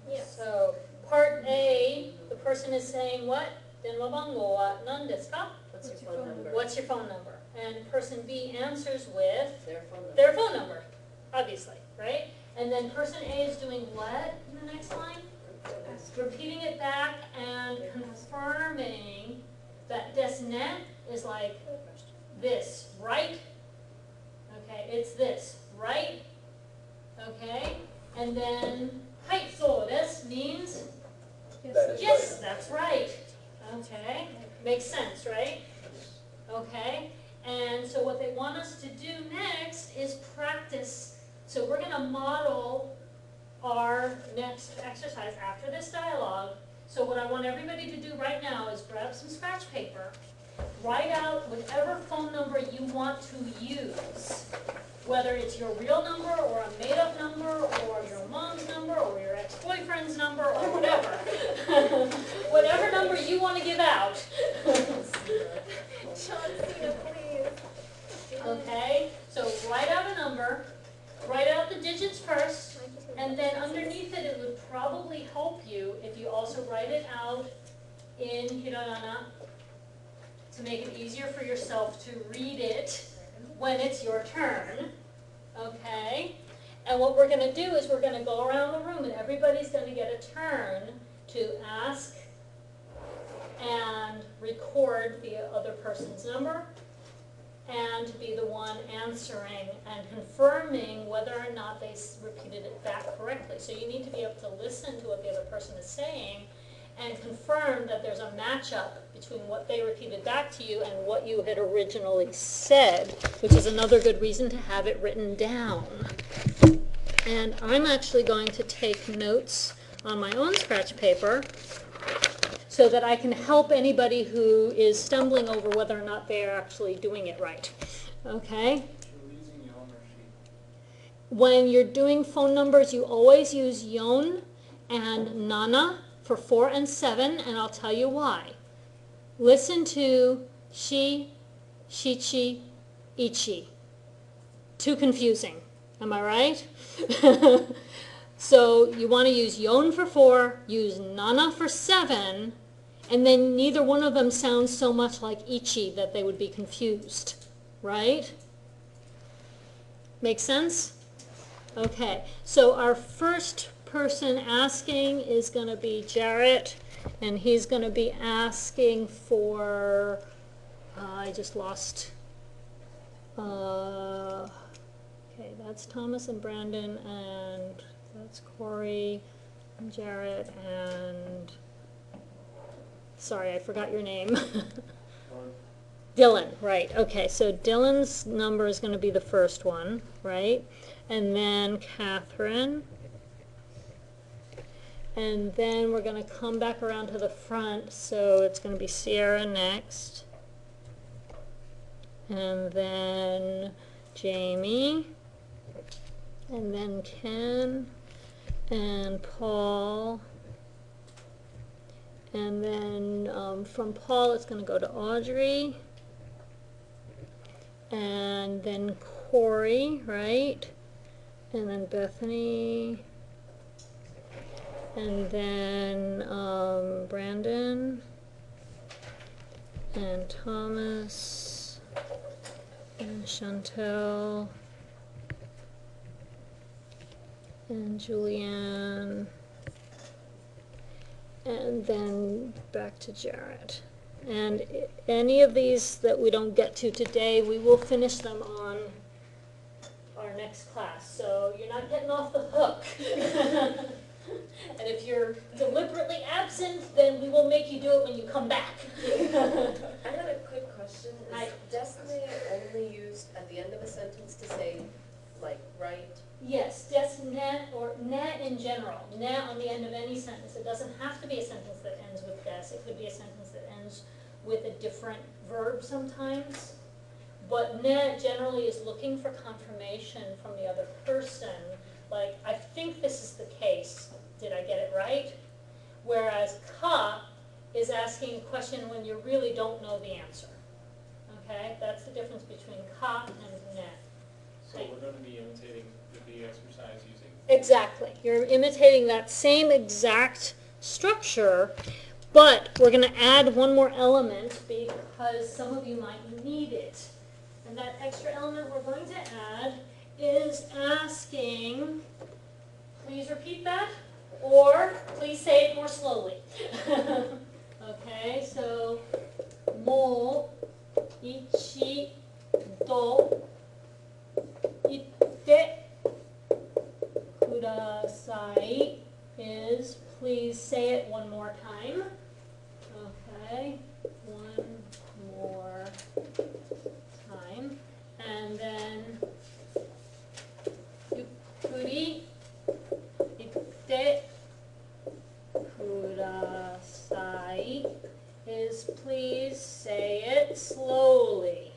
Yes. So, part A, the person is saying what? 電話番号は何ですか? What's your phone number? What's your phone number? And person B answers with Their phone number. their phone number, obviously, right? And then person A is doing what in the next line? Repeating it back and confirming that des ne is like this, right? Okay, it's this, right? Okay, and then はい、そうです means That is yes, right. that's right. Okay, makes sense, right? Okay, and so what they want us to do next is practice. So we're going to model our next exercise after this dialogue. So what I want everybody to do right now is grab some scratch paper, write out whatever phone number you want to use, whether it's your real number or a made-up number or your mom's number or your ex-boyfriend's number or whatever. Whatever number you want to give out. John Cena, please. Okay, so write out a number, write out the digits first, and then underneath it, it would probably help you if you also write it out in hiragana to make it easier for yourself to read it when it's your turn. Okay, And what we're going to do is we're going to go around the room and everybody's going to get a turn to ask and record the other person's number and to be the one answering and confirming whether or not they repeated it back correctly. So you need to be able to listen to what the other person is saying and confirm that there's a matchup between what they repeated back to you and what you had originally said, which is another good reason to have it written down. And I'm actually going to take notes on my own scratch paper so that I can help anybody who is stumbling over whether or not they are actually doing it right. Okay? You're using your owner sheet. When you're doing phone numbers, you always use yon and nana for 4 and 7, and I'll tell you why. Listen to shi, shichi, ichi. Too confusing. Am I right? So you want to use yon for 4, use nana for 7, and then neither one of them sounds so much like ichi that they would be confused. Right? Make sense? Okay, so our first person asking is going to be Jarrett, and he's going to be asking for, I just lost, okay, that's Thomas and Brandon, and that's Corey, and Jarrett, and, sorry, I forgot your name. Dylan, right, okay, so Dylan's number is going to be the first one, right? And then Catherine. And then we're going to come back around to the front, so it's going to be Sierra next. And then Jamie. And then Ken. And Paul. And then from Paul it's going to go to Audrey. And then Corey, right? And then Bethany. And then Brandon. And Thomas. And Chantel. And Julianne. And then back to Jarrett. And any of these that we don't get to today, we will finish them on our next class. So you're not getting off the hook. And if you're deliberately absent, then we will make you do it when you come back. I had a quick question. Hi. Is destiny only used at the end of a sentence to say, like, right? Yes, just net or net in general. Net on the end of any sentence. It doesn't have to be a sentence that ends with des. It could be a sentence that ends with a different verb sometimes. But net generally is looking for confirmation from the other person. Like, I think this is the case. Did I get it right? Whereas ka is asking a question when you really don't know the answer. Okay? That's the difference between ka and net. So we're going to be imitating the exercise using. Exactly. You're imitating that same exact structure, but we're going to add one more element because some of you might need it. And that extra element we're going to add is asking, please repeat that, or please say it more slowly. Okay, so, mo, ichi, do, itte, kudasai is please say it one more time. Okay, one more time. And then yukuri itte kudasai is please say it slowly.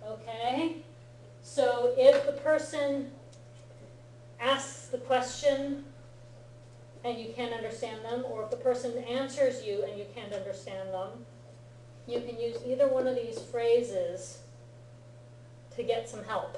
Okay? So if the person asks the question and you can't understand them, or if the person answers you and you can't understand them, you can use either one of these phrases to get some help.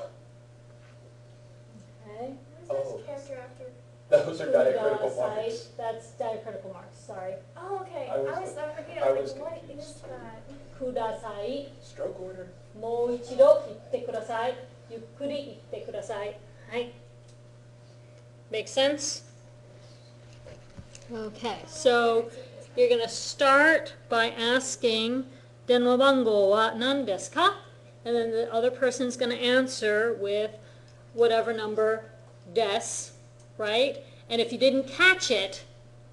Okay? What is this character after? Those are diacritical Kudasai. marks. That's diacritical marks, sorry. Oh, okay. I was forget. I was Like, what confused. is that? Kudasai. Stroke order? もう一度言ってください。ゆっくり言ってください。はい。Make sense? Okay, so you're going to start by asking, 電話番号は何ですか? And then the other person's going to answer with whatever number, des, right? And if you didn't catch it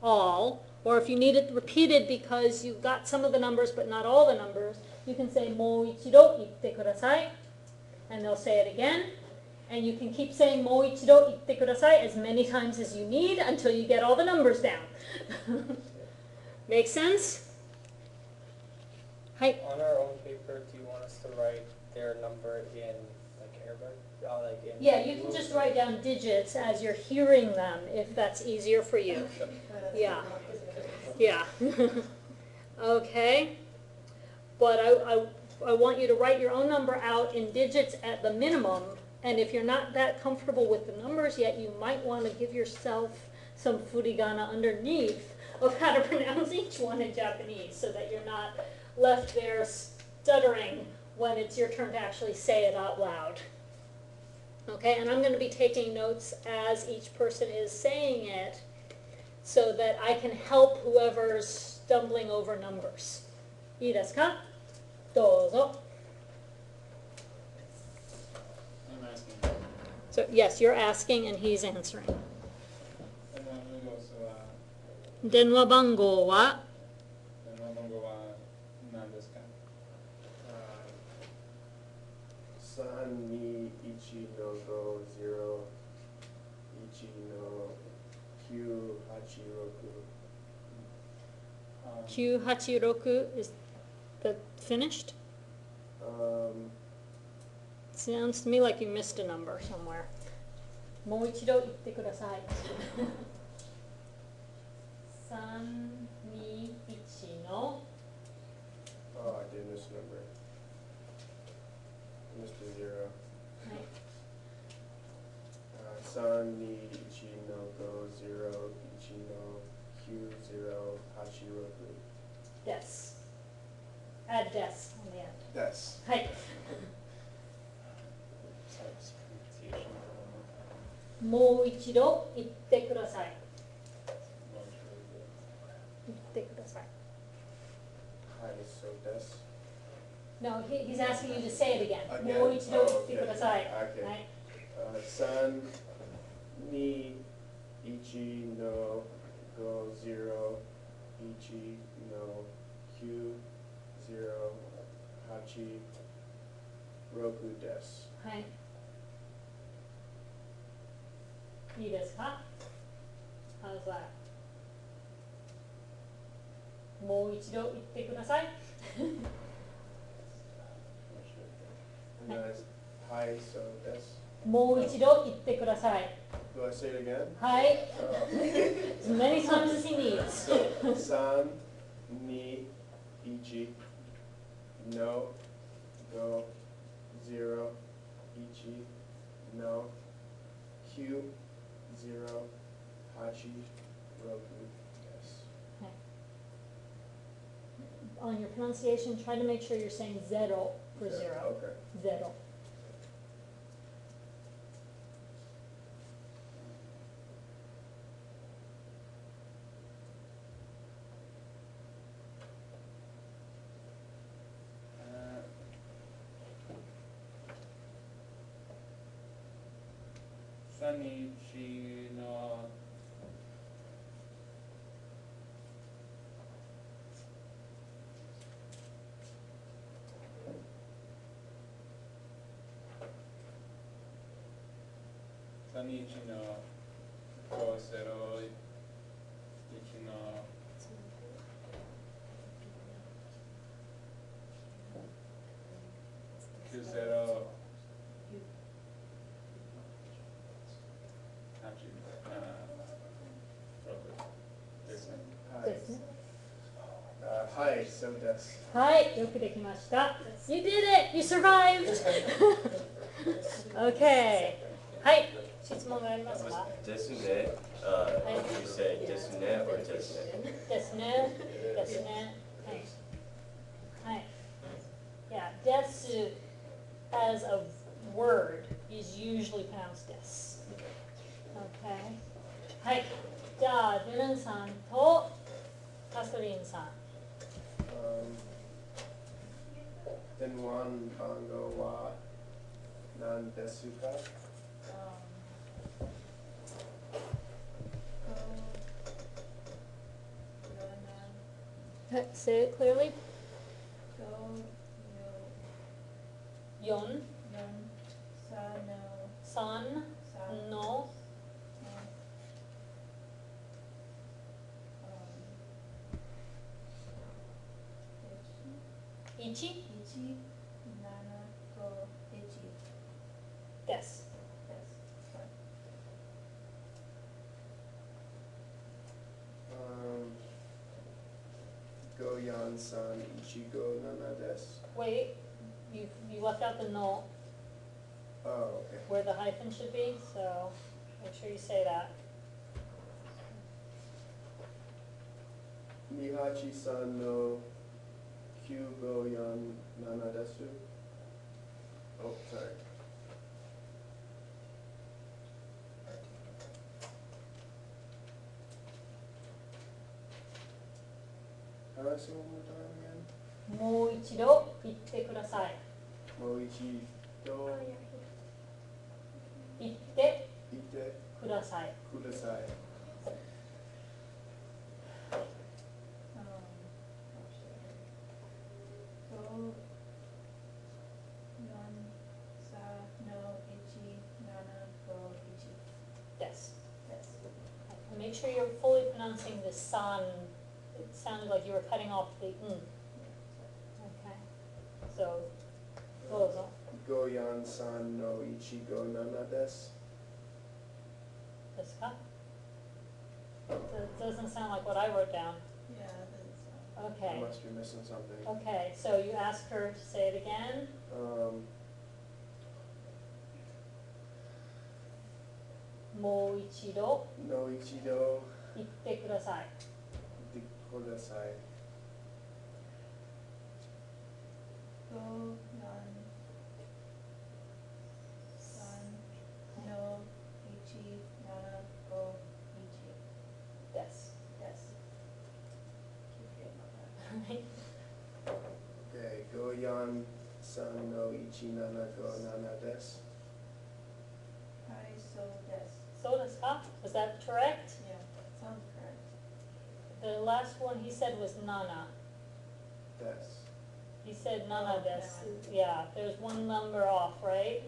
all, or if you need it repeated because you got some of the numbers but not all the numbers, you can say もう一度言ってください. And they'll say it again. And you can keep saying もう一度言ってください as many times as you need until you get all the numbers down. Make sense? Hi. On our own paper, do you want us to write their number in like Arabic? Like in Yeah, you can just write down digits as you're hearing them if that's easier for you. Yeah. Yeah. Okay. But I want you to write your own number out in digits at the minimum. And if you're not that comfortable with the numbers yet, you might want to give yourself some furigana underneath of how to pronounce each one in Japanese so that you're not left there stuttering when it's your turn to actually say it out loud. Okay, and I'm going to be taking notes as each person is saying it so that I can help whoever's stumbling over numbers. いいですか? どうぞ. I'm asking. So yes, you're asking and he's answering. 電話番号は電話番号は何ですか? 986 is that finished? Sounds to me like you missed a number somewhere. もう一度言ってください. 321の Oh, I did miss a number. I missed a zero. はい San ni ichi no go zero ichi no Q zero hachi roku. Des. Add des on the end. Yes. はい。 Sorry, this pronunciation. もう一度言ってください。言ってください。 Hi, so des. No, he's asking you to say it again. Again? もう一度 Oh, 言ってください。 okay. はい。 San ni ichi no go zero ichi no Q zero hachi roku des. はい。いいですか? How's that? もう一度言ってください。 And that's hi, so des. もう一度言ってください。 Do I say it again? はい。 Oh. As many times as he needs. So, san, ni, ichi, no, go, zero, ichi, no, Q, zero, hachi, roku, yes. On your pronunciation, try to make sure you're saying zero for zero. Okay. Zero. Sanichi no Sanichi no go zero ichi no Q zero hachi rokuですね。 Hi. ですね。 Hi, so des. はい、よくできました。You did it! You survived! Okay. はい、質問がありますか? ですね。You say ですね or ですね。ですね。ですね。はい。はい。Yeah, des as a word is usually pronounced des. Okay. はい。じゃあ、ジュヌンさんとカスリンさん。電話番号は何ですか？Say it clearly. 4、3の1です。54317です。Wait, you left out the no Oh, okay. where the hyphen should be, so make sure you say that. 283の954です。Oh, sorry. How do I say one more time again? もう一度言ってください。もう一度言って言ってください。ください。Yes. And make sure you're fully pronouncing the san. It sounded like you were cutting off the Okay. So, どうぞ。543の157です。ですか? That doesn't sound like what I wrote down. I Okay. must be missing something. Okay, so you ask her to say it again. もう一度の一度言ってください。言ってください。です。Okay, 543の1757です。そうですか? Was that correct? The last one he said was nana. です。 He said nana desu. Yeah, there's one number off, right?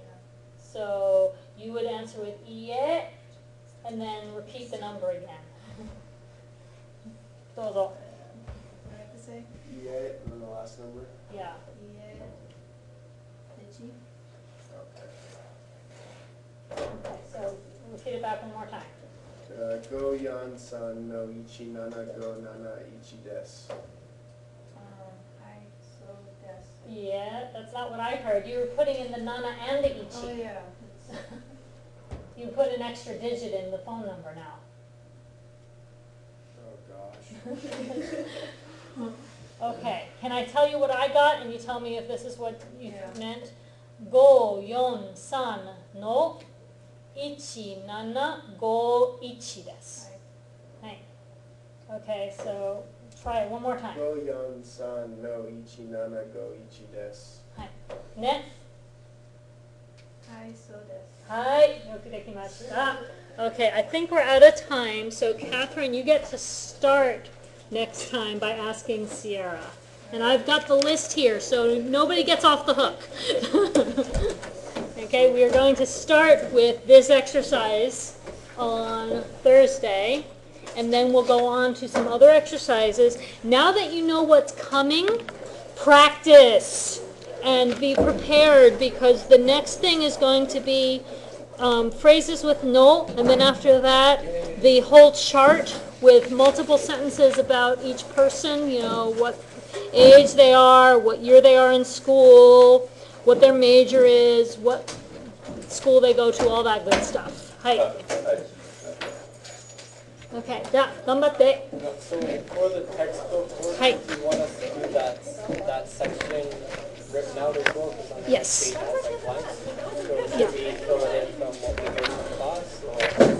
So you would answer with iie and then repeat the number again. どうぞ。Yeah, and then the last number? Yeah. Okay. Okay, so repeat it back one more time. 543の1757です。Yeah, that's not what I heard. You were putting in the nana and the ichi. You put an extra digit in the phone number now. Oh gosh. Okay, can I tell you what I got and you tell me if this is what you meant? 543の1751です。はい。Okay, so try it one more time. 543の1751です。はい。ね。はい、よくできました。Okay, I think we're out of time, so Catherine, you get to start next time by asking Sierra. And I've got the list here, so nobody gets off the hook. Okay, we are going to start with this exercise on Thursday, and then we'll go on to some other exercises. Now that you know what's coming, practice and be prepared, because the next thing is going to be phrases with no, and then after that, the whole chart with multiple sentences about each person, you know, what age they are, what year they are in school, what their major is, what school they go to, all that good stuff. Hi. Okay, じゃあ頑張って。 So for the textbook, Hi. do you want us to do that section written out as well? Because on the Yes. page has like blanks. So Yeah. should we fill it in from what we heard in class? Or?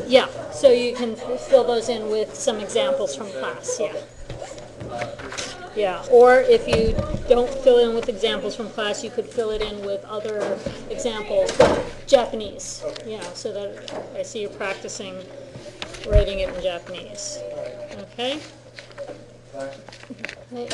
Yeah, So you can fill those in with some examples from class, yeah. Yeah, or if you don't fill in with examples from class, you could fill it in with other examples, but Japanese. Yeah, so that I see you're practicing writing it in Japanese. Okay? Okay.